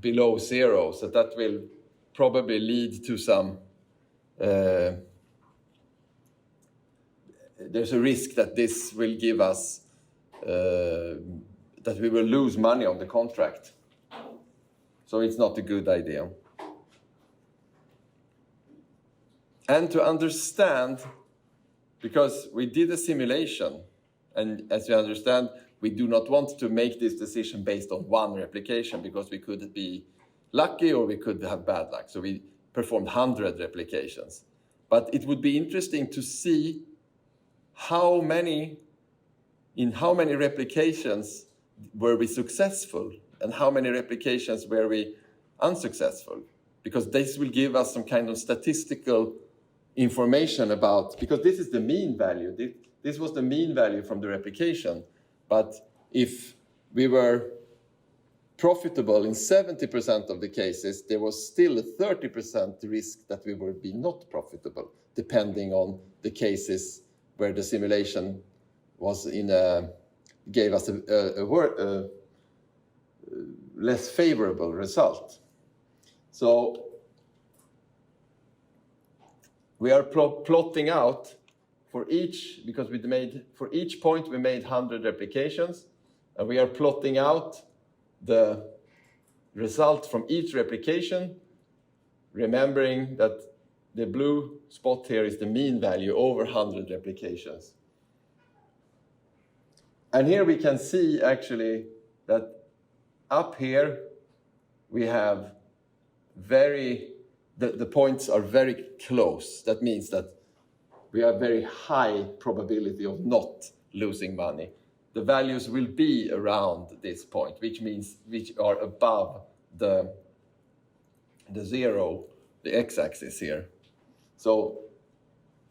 below 0, so that will probably lead to some, there's a risk that this will give us, that we will lose money on the contract. So it's not a good idea. And to understand, because we did a simulation, and as you understand, we do not want to make this decision based on one replication because we could be lucky or we could have bad luck. So we performed 100 replications. But it would be interesting to see in how many replications were we successful and how many replications were we unsuccessful. Because this will give us some kind of statistical information about, because this is the mean value. This was the mean value from the replication. But if we were profitable in 70% of the cases, there was still a 30% risk that we would be not profitable, depending on the cases where the simulation was gave us a less favorable result. So we are plotting out for each, because for each point we made 100 replications, and we are plotting out the result from each replication, remembering that the blue spot here is the mean value over 100 replications. And here we can see actually that up here we have the points are very close. That means that we have very high probability of not losing money. The values will be around this point, which are above the 0, the x-axis here. So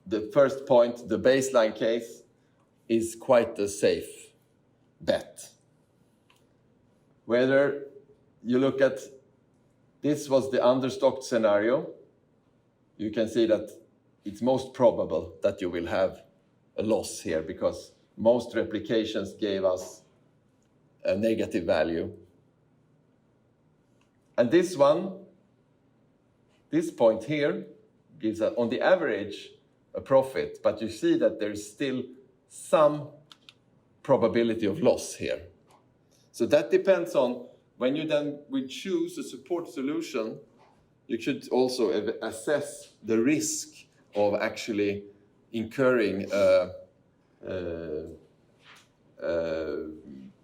the first point, the baseline case, is quite a safe bet. Whether you look at, this was the understocked scenario, you can see that it's most probable that you will have a loss here because most replications gave us a negative value. And this point here gives, on the average, a profit, but you see that there's still some probability of loss here. So that depends on, when you then will choose a support solution, you should also assess the risk of actually incurring a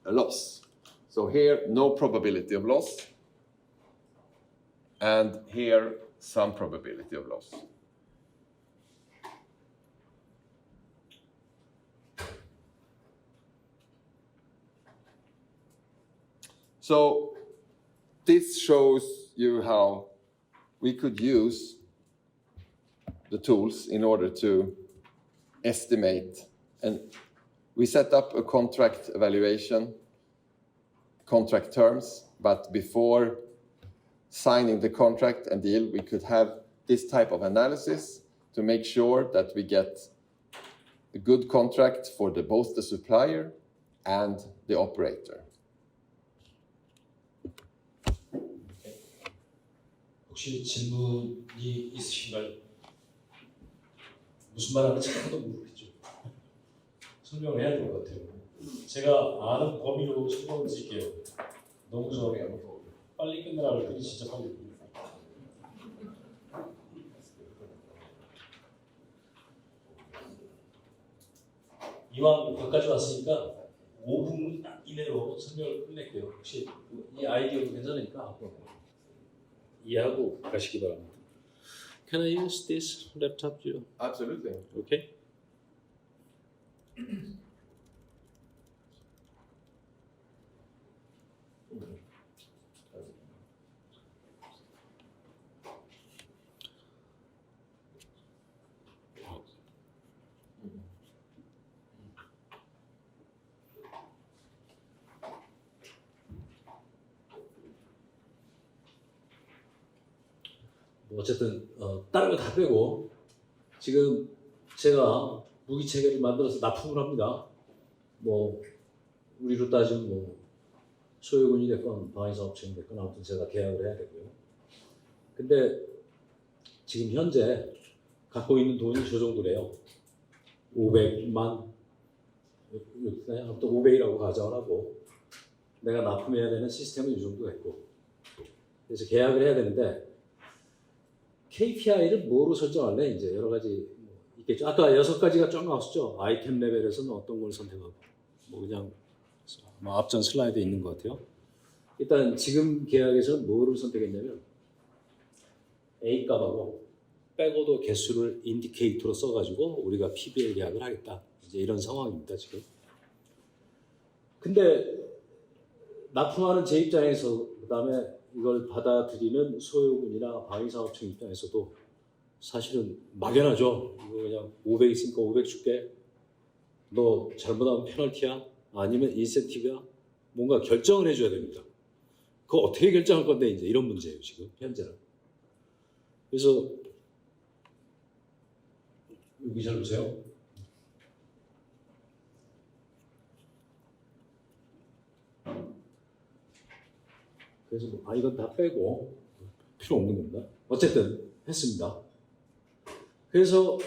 loss. So here, no probability of loss, and here, some probability of loss. So this shows you how we could use the tools in order to estimate. And we set up a contract evaluation, contract terms, but before signing the contract and deal, we could have this type of analysis to make sure that we get a good contract for both the supplier and the operator. 혹시 질문이 있으신가요? 무슨 말 하는지 하나도 모르겠죠. 설명을 해야 될 것 같아요. 제가 아는 범위로 설명을 드릴게요. 너무 빨리 끝내라 그랬더니 진짜 빨리 끝내요. 이왕 여기까지 왔으니까 5분 이내로 설명을 끝낼게요. 혹시 이 아이디어도 괜찮으니까 이해하고 가시기 바랍니다. Can I use this laptop? Absolutely. Okay. 어쨌든 다른 거 다 빼고 지금 제가 무기체계를 만들어서 납품을 합니다. 뭐 우리로 따지면 뭐 소유군이 됐건 방위사업청이 됐건 아무튼 제가 계약을 해야 되고요. 근데 지금 현재 갖고 있는 돈이 저 정도래요. 500만, 아무튼 500이라고 가정을 하고 내가 납품해야 되는 시스템은 이 정도 됐고, 그래서 계약을 해야 되는데 KPI를 뭐로 설정할래? 이제 여러 가지 있겠죠. 아까 6가지가 쫙 나왔었죠. 아이템 레벨에서는 어떤 걸 선택하고, 뭐 그냥 뭐 앞전 슬라이드에 있는 것 같아요. 일단 지금 계약에서는 뭐를 선택했냐면 A 값하고 백오더 개수를 인디케이터로 써가지고 우리가 PBL 계약을 하겠다. 이제 이런 상황입니다 지금. 근데 납품하는 제 입장에서, 그 다음에 이걸 받아들이는 소유군이나 방위사업청 입장에서도 사실은 막연하죠. 이거 그냥 500 있으니까 500 줄게. 너 잘못하면 페널티야? 아니면 인센티브야? 뭔가 결정을 해줘야 됩니다. 그거 어떻게 결정할 건데 이제 이런 문제예요 지금 현재는. 그래서 여기 잘 보세요. 그래서 뭐, 이건 다 빼고 필요 없는 겁니다. 어쨌든 했습니다. 그래서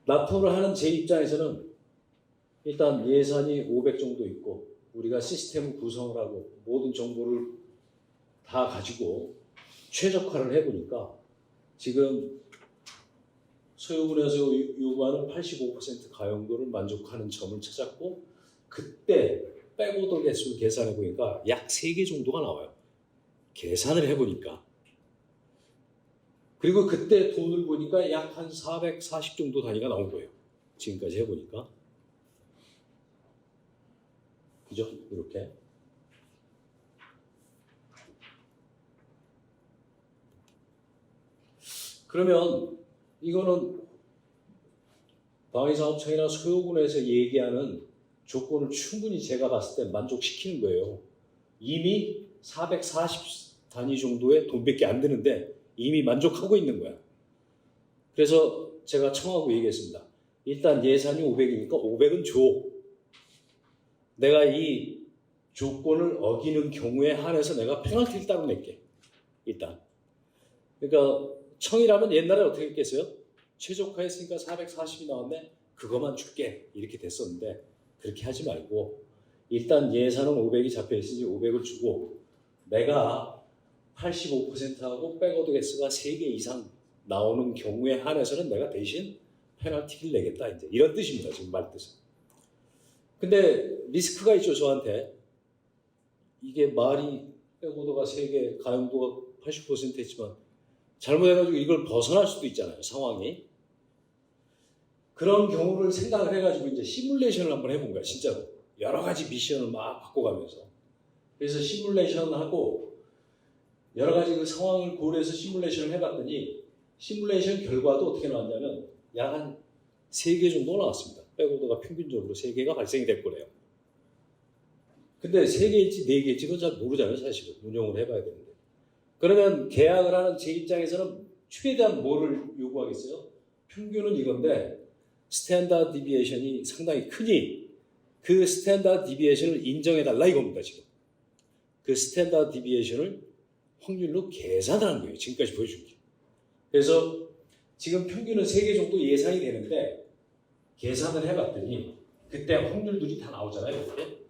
납품을 하는 제 입장에서는 일단 예산이 500 정도 있고 우리가 시스템을 구성을 하고 모든 정보를 다 가지고 최적화를 해보니까 지금 소유군에서 요구하는 85% 가용도를 만족하는 점을 찾았고, 그때 백오더 개수를 계산해 보니까 약 3개 정도가 나와요. 계산을 해보니까. 그리고 그때 돈을 보니까 약 한 440 정도 단위가 나온 거예요. 지금까지 해보니까. 그죠? 이렇게. 그러면 이거는 방위사업청이나 소유군에서 얘기하는 조건을 충분히 제가 봤을 때 만족시키는 거예요. 이미 440 단위 정도의 돈밖에 안 드는데 이미 만족하고 있는 거야. 그래서 제가 청하고 얘기했습니다. 일단 예산이 500이니까 500은 줘. 내가 이 조건을 어기는 경우에 한해서 내가 페널티를 따로 낼게. 일단. 그러니까 청이라면 옛날에 어떻게 했겠어요? 최적화했으니까 440이 나왔네? 그거만 줄게. 이렇게 됐었는데 그렇게 하지 말고 일단 예산은 500이 잡혀있으니 500을 주고 내가 85%하고 백오더 개수가 3개 이상 나오는 경우에 한해서는 내가 대신 페널티를 내겠다. 이제 이런 뜻입니다. 지금 말 뜻은. 근데 리스크가 있죠. 저한테. 이게 말이 백오더가 3개, 가용도가 80% 했지만 잘못해가지고 이걸 벗어날 수도 있잖아요. 상황이. 그런 경우를 생각을 해가지고 이제 시뮬레이션을 한번 해본 거야. 진짜로. 여러 가지 미션을 막 바꿔가면서. 그래서 시뮬레이션을 하고 여러 가지 그 상황을 고려해서 시뮬레이션을 해봤더니 시뮬레이션 결과도 어떻게 나왔냐면 약 한 3개 정도 나왔습니다. 백오더가 평균적으로 3개가 발생이 될 거래요. 근데 3개일지 4개일지 그건 잘 모르잖아요. 사실은. 운영을 해봐야 되는데. 그러면 계약을 하는 제 입장에서는 최대한 뭐를 요구하겠어요? 평균은 이건데 스탠다드 디비에이션이 상당히 크니 그 스탠다드 디비에이션을 인정해달라 이겁니다. 지금. 그 스탠다드 디비에이션을 확률로 계산을 한 거예요. 지금까지 보여준 게. 그래서 지금 평균은 3개 정도 예상이 되는데 계산을 해봤더니 그때 확률들이 다 나오잖아요. 이렇게.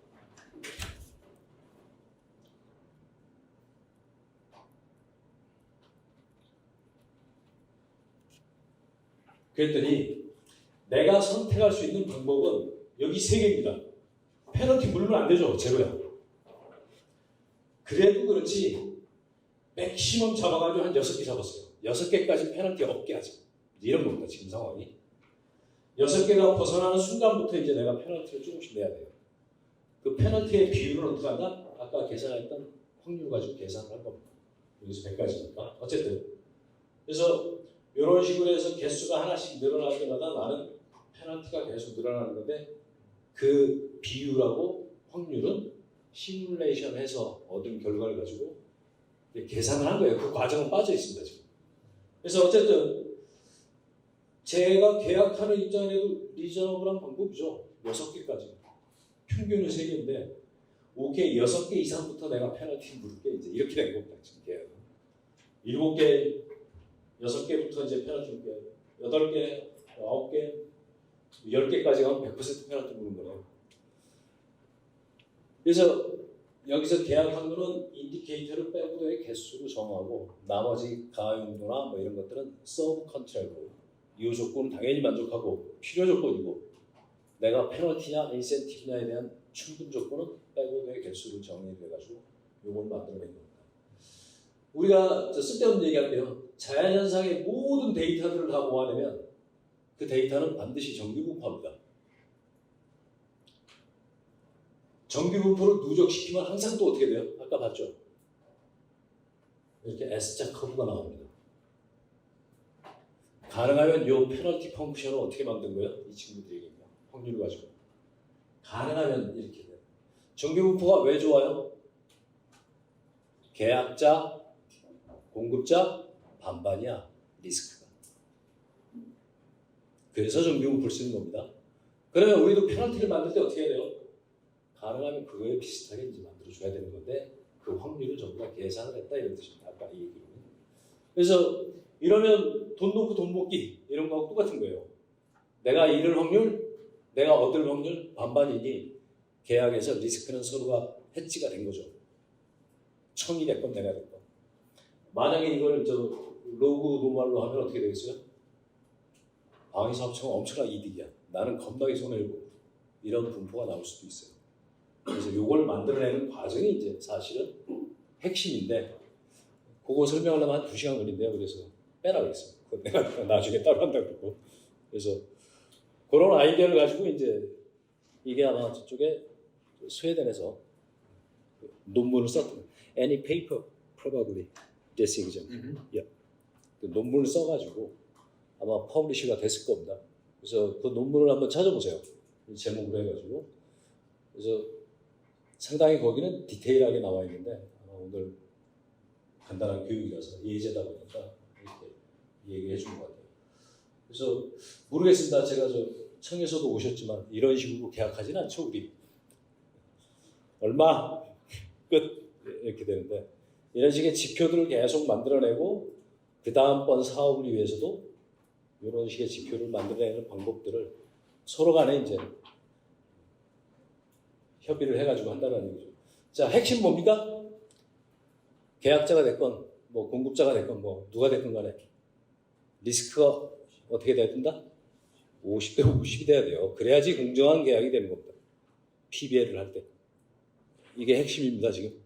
그랬더니 내가 선택할 수 있는 방법은 여기 3개입니다. 페널티 물면 안 되죠. 제로야. 그래도 그렇지 맥시멈 잡아가지고 한 6개 잡았어요. 6개까지 페널티 없게 하자. 이런 겁니다. 지금 상황이. 6개가 벗어나는 순간부터 이제 내가 페널티를 조금씩 내야 돼요. 그 페널티의 비율은 어떻게 한다? 아까 계산했던 확률 가지고 계산을 할 겁니다. 여기서 100까지니까. 어쨌든. 그래서 이런 식으로 해서 개수가 하나씩 늘어날 때마다 나는 페널티가 계속 늘어나는 건데 그 비율하고 확률은 시뮬레이션 해서 얻은 결과를 가지고 계산을 한 거예요. 그 과정은 빠져 있습니다 지금. 그래서 어쨌든 제가 계약하는 입장에도 리저너블한 방법이죠. 6개까지. 평균은 3개인데 오케이 6개 이상부터 내가 페널티 물을게 이제 이렇게 된 겁니다. 지금 계약은. 7개, 6개부터 이제 페널티 물게 8개, 9개, 10개까지 가면 100% 페널티 무는 거네요. 그래서 여기서 계약한 거는 인디케이터를 빼고의 개수를 정하고 나머지 가용도나 뭐 이런 것들은 서브 컨트랙으로 이 조건은 당연히 만족하고 필요 조건이고 내가 페널티냐 인센티브냐에 대한 충분 조건은 빼고의 개수를 정의해가지고 이걸 만들어낸 겁니다. 우리가 쓸데없는 얘기할게요. 자연현상의 모든 데이터들을 다 모아내면 그 데이터는 반드시 정규분포합니다. 정규분포를 누적시키면 항상 또 어떻게 돼요? 아까 봤죠? 이렇게 S자 커브가 나옵니다. 가능하면 이 페널티 펑크션을 어떻게 만든 거예요? 이 친구들이 확률을 가지고. 가능하면 이렇게 돼요. 정규분포가 왜 좋아요? 계약자, 공급자, 반반이야. 리스크가. 그래서 정규분포를 쓰는 겁니다. 그러면 우리도 페널티를 만들 때 어떻게 해야 돼요? 가능하면 그거에 비슷하게 이제 만들어줘야 되는 건데 그 확률을 전부 다 계산을 했다 이런 뜻입니다. 아까 이 얘기는. 그래서 이러면 돈 놓고 돈 먹기 이런 거하고 똑같은 거예요. 내가 잃을 확률, 내가 얻을 확률 반반이니 계약에서 리스크는 서로가 해지가 된 거죠. 1000이 됐건 내가 됐건. 만약에 이걸 로그 노멀로 하면 어떻게 되겠어요? 방위사업청은 엄청난 이득이야. 나는 겁나게 손해를 보고 이런 분포가 나올 수도 있어요. 그래서 이걸 만들어내는 과정이 이제 사실은 핵심인데 그거 설명하려면 한 2시간 걸린대요. 그래서 빼라 그랬어요. 그거 내가 나중에 따로 한다고 그러고. 그래서 그런 아이디어를 가지고 이제 이게 아마 저쪽에 스웨덴에서 논문을 썼던 Any paper probably this exam. 그 논문을 써가지고 아마 퍼블리시가 됐을 겁니다. 그래서 그 논문을 한번 찾아보세요. 제목으로 해가지고. 그래서 상당히 거기는 디테일하게 나와 있는데 오늘 간단한 교육이라서 예제다 보니까 이렇게 얘기해 준 것 같아요. 그래서 모르겠습니다. 제가 청에서도 오셨지만 이런 식으로 계약하지는 않죠. 우리 얼마 끝 이렇게 되는데 이런 식의 지표들을 계속 만들어내고 그 다음번 사업을 위해서도 이런 식의 지표를 만들어내는 방법들을 서로 간에 이제 협의를 해가지고 한다는 얘기죠. 자, 핵심 뭡니까? 계약자가 됐건 뭐 공급자가 됐건 뭐 누가 됐건 간에 리스크가 어떻게 돼야 된다? 50대 50이 돼야 돼요. 그래야지 공정한 계약이 되는 겁니다. PBL을 할 때. 이게 핵심입니다, 지금.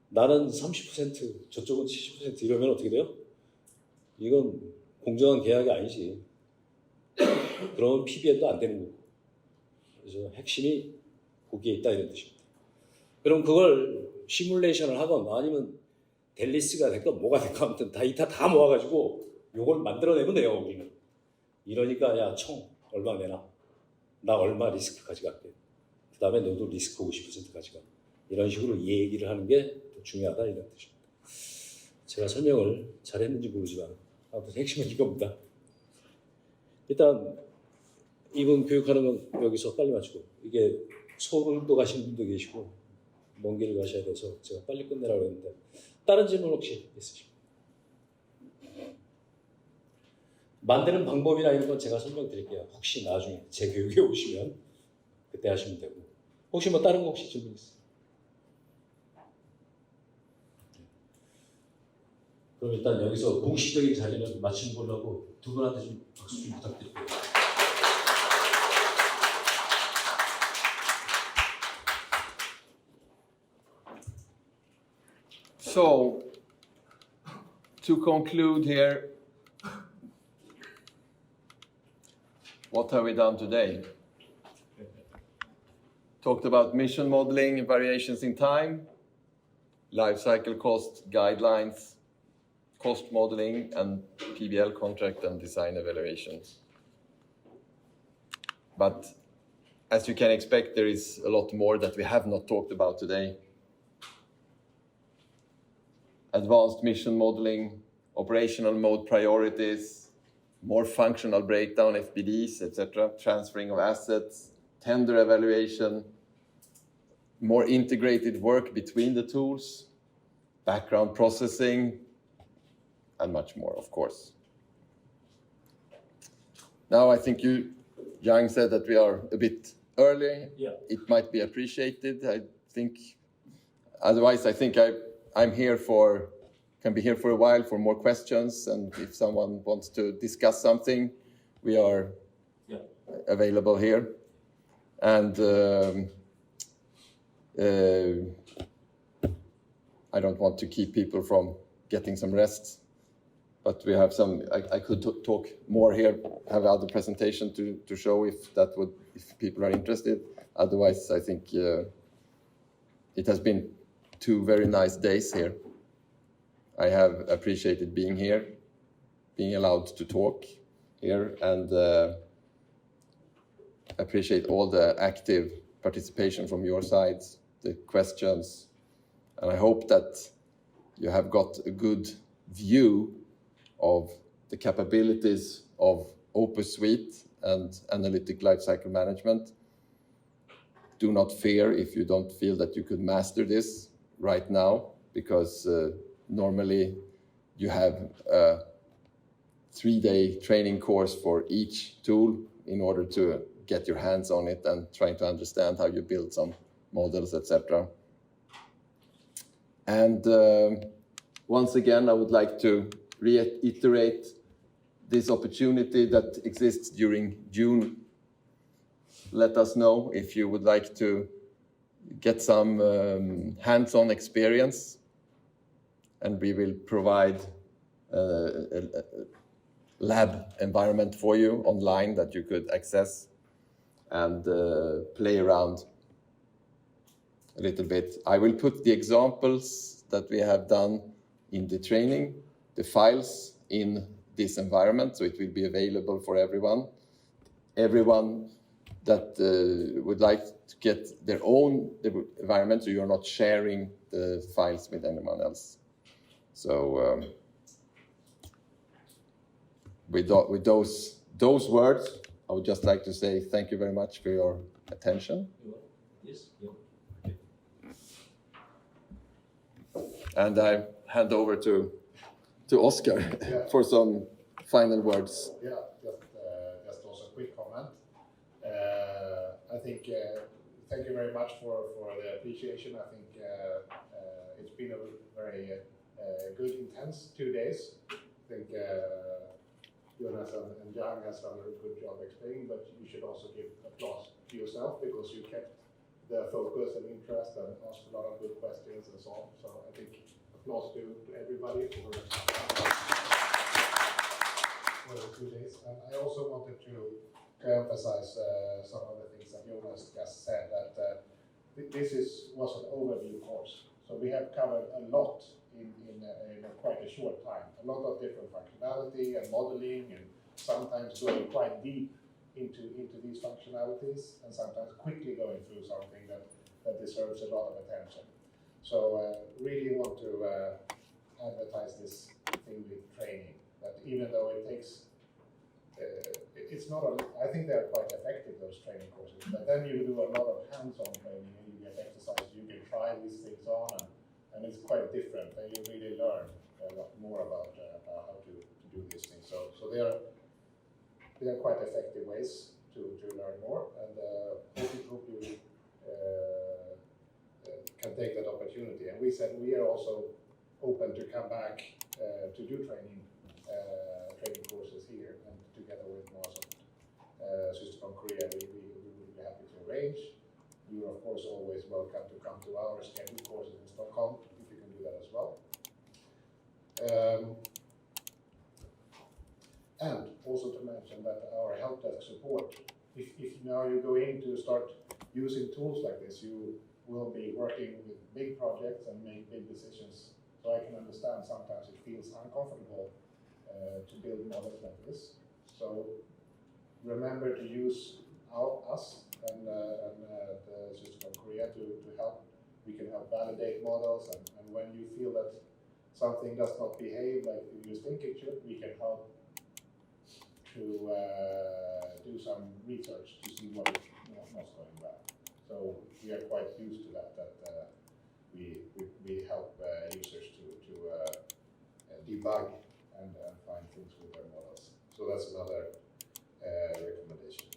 나는 30%, 저쪽은 70% 이러면 어떻게 돼요? 이건 공정한 계약이 아니지. 그러면 PBL도 안 되는 거고. 그래서 핵심이 거기에 있다 이런 뜻입니다. 그럼 그걸 시뮬레이션을 하건 아니면 델리스가 됐건 뭐가 됐건 아무튼 데이터 다 모아가지고 요걸 만들어내면 돼요, 우리는. 이러니까 야, 총 얼마 내놔. 나 얼마 리스크 가져갈게. 그 다음에 너도 리스크 50% 가져가. 이런 식으로 이 얘기를 하는 게 중요하다 이런 뜻입니다. 제가 설명을 잘했는지 모르지만 아무튼 핵심은 이겁니다. 일단 이분 교육하는 건 여기서 빨리 마치고 이게 서울도 가시는 분도 계시고 먼 길을 가셔야 돼서 제가 빨리 끝내라고 했는데 다른 질문 혹시 있으십니까? 만드는 방법이나 이런 건 제가 설명드릴게요. 혹시 나중에 제 교육에 오시면 그때 하시면 되고 혹시 뭐 다른 거 혹시 질문 있어요? 그럼 일단 여기서 공식적인 자리는 마치는 걸로 하고 두 분한테 좀 박수 좀 부탁드릴게요. So, to conclude here, what have we done today? Talked about mission modeling, variations in time, life cycle cost guidelines, cost modeling, and PBL contract and design evaluations. But as you can expect, there is a lot more that we have not talked about today. advanced mission modeling, operational mode priorities, more functional breakdown, FBDs, etc., transferring of assets, tender evaluation, more integrated work between the tools, background processing, and much more, of course. Now, I think Yang said that we are a bit early. Yeah. It might be appreciated, I think. Otherwise, I think I'm here can be here for a while for more questions, and if someone wants to discuss something, we are available here. And I don't want to keep people from getting some rest, but we have some. I could talk more here, have other presentation to show if people are interested. Otherwise, I think it has been 2 very nice days here. I have appreciated being here, being allowed to talk here, and appreciate all the active participation from your sides, the questions, and I hope that you have got a good view of the capabilities of OPUS Suite and Analytic Lifecycle Management. Do not fear if you don't feel that you could master this right now, because normally you have a 3-day training course for each tool in order to get your hands on it and trying to understand how you build some models, etc. And once again, I would like to reiterate this opportunity that exists during June. Let us know if you would like to get some hands-on experience, and we will provide a lab environment for you online that you could access and play around a little bit. I will put the examples that we have done in the training, the files in this environment, so it will be available for everyone. Everyone that would like to get their own environment, so you're not sharing the files with anyone else. So with those words, I would just like to say thank you very much for your attention. Yes. And I hand over to Oscar for some final words. Yeah, just also a quick comment. I think thank you very much for the appreciation. I think it's been a very good, intense 2 days. I think Jonas and Jan has done a good job explaining, but you should also give applause to yourself because you kept the focus and interest and asked a lot of good questions and so on. So I think applause to everybody for the 2 days. And I also wanted to emphasize some of the things that Jonas just said, that this was an overview course. So we have covered a lot in quite a short time. A lot of different functionality and modeling, and sometimes going quite deep into these functionalities, and sometimes quickly going through something that deserves a lot of attention. So really want to advertise this thing with training, that even though it takes, it's not I think they're quite effective, those training courses, but then you do a lot of hands-on training and you get exercise, you can try these things on, and it's quite different, and you really learn a lot more about how to do these things. So they are quite effective ways to learn more, and hope you can take that opportunity. And we said we are also open to come back to do training courses here, and together with MOASOFT, Sister Korea, we would be happy to arrange. You are of course always welcome to come to our scheduled courses in Stockholm, if you can do that as well. And also to mention that our help desk support, if now you go in to start using tools like this, you will be working with big projects and make big decisions. So I can understand sometimes it feels uncomfortable to build models like this. So remember to use us and the System of Korea to help. We can help validate models, and when you feel that something does not behave like you think it should, we can help to do some research to see what's going bad. So we are quite used to that we help users to debug and find things with their models. So that's another recommendation.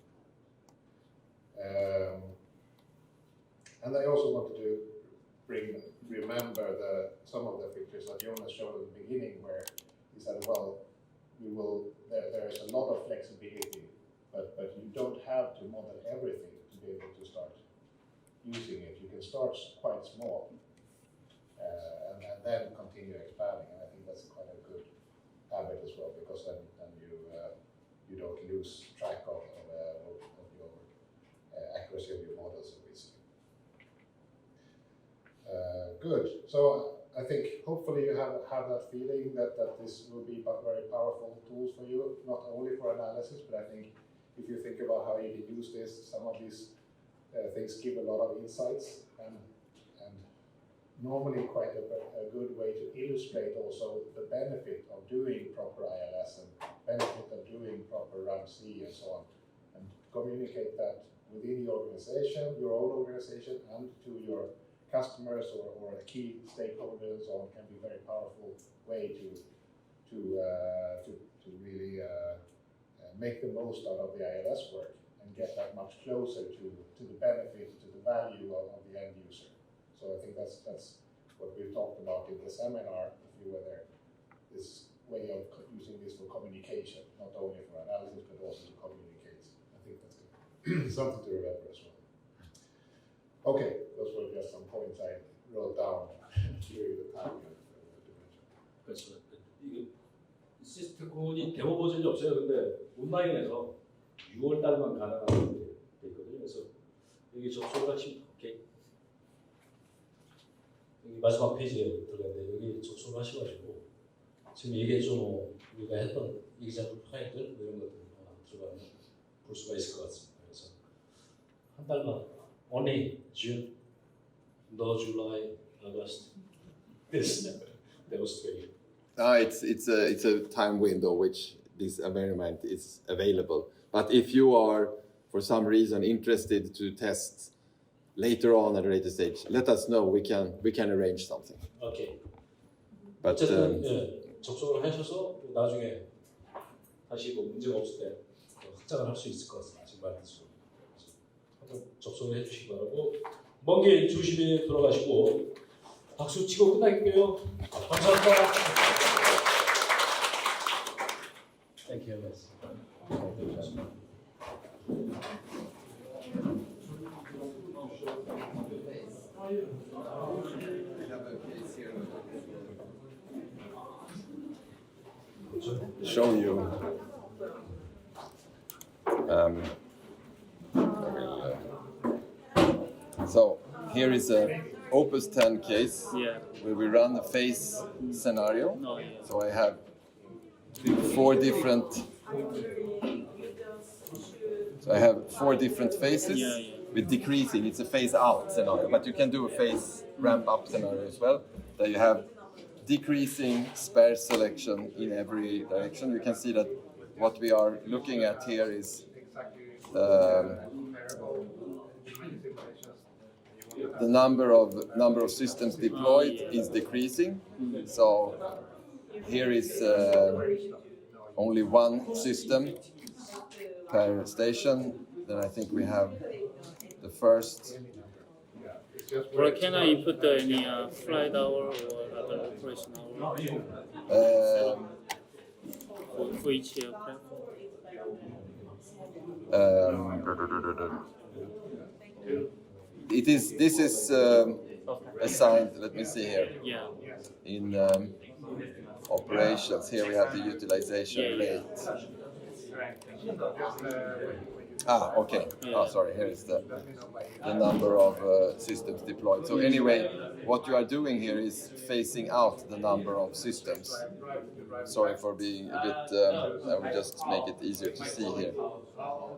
And I also wanted to remember some of the pictures that Jonas showed at the beginning, where he said, well, there is a lot of flexibility, but you don't have to model everything to be able to start using it. You can start quite small and then continue expanding. And I think that's quite a good habit as well, because then you don't lose track of your accuracy of your models so easily. Good. So I think hopefully you have that feeling that this will be very powerful tools for you, not only for analysis, but I think if you think about how you can use this, some of these things give a lot of insights and normally quite a good way to illustrate also the benefit of doing proper ILS and benefit of doing proper RAMC and so on, and communicate that within the organization, your own organization, and to your customers or key stakeholders and so on, can be a very powerful way to really make the most out of the ILS work and get that much closer to the benefit, to the value of the end user. So I think that's what we've talked about in the seminar, if you were there, this way of using this for communication, not only for analysis, but also to communicate. I think that's good. Something to remember as well. Okay, those were just some points I wrote down during the time. 그렇죠. 이게 시스테콘이 데모 버전이 없어요. 근데 온라인에서 6월 달만 가능한 게 있거든요. 그래서 여기 접속을 하시면 오케이. 여기 마지막 페이지에 들어가는데 여기 접속을 하셔가지고 지금 얘기해준 우리가 했던 이기자품 파일들 이런 것들 들어가면 볼 수가 있을 것 같습니다. 그래서 한 달만 only June, no July, August. This demonstration. It's a time window which this environment is available. But if you are, for some reason, interested to test later on at a later stage, let us know. We can arrange something. Okay. But 어쨌든 접속을 하셔서 나중에 다시 뭐 문제가 없을 때 확장을 할 수 있을 것 같습니다. 지금 말했죠. 한번 접속을 해주시기 바라고 먼 길 조심히 돌아가시고 박수 치고 끝날게요. 감사합니다. Thank you. show you. So here is a OPUS 10 case where we run a phase scenario. So I have 4 different. So I have 4 different phases with decreasing. It's a phase out scenario, but you can do a phase ramp up scenario as well. That you have decreasing sparse selection in every direction. You can see that what we are looking at here is the number of systems deployed is decreasing. So here is only 1 system per station. Then I think we have the first. Or can I input any flight hour or other operation hour for each aircraft? This is assigned. Let me see here. Yeah. In operations, here we have the utilization rate. Okay. Sorry, here is the number of systems deployed. So anyway, what you are doing here is phasing out the number of systems. Sorry for being a bit, I will just make it easier to see here.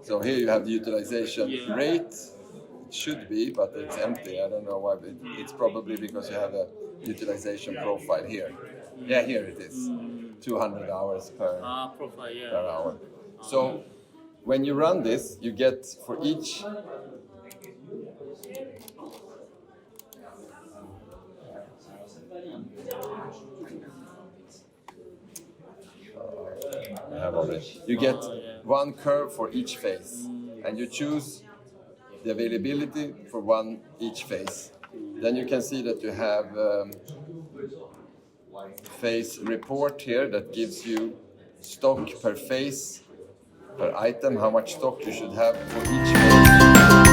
So here you have the utilization rate. It should be, but it's empty. I don't know why, but it's probably because you have a utilization profile here. Yeah, here it is. 200 hours per profile, yeah. per hour. So when you run this, you get for each I have already. You get one curve for each phase, and you choose the availability for one each phase. Then you can see that you have phase report here that gives you stock per phase, per item, how much stock you should have for each phase.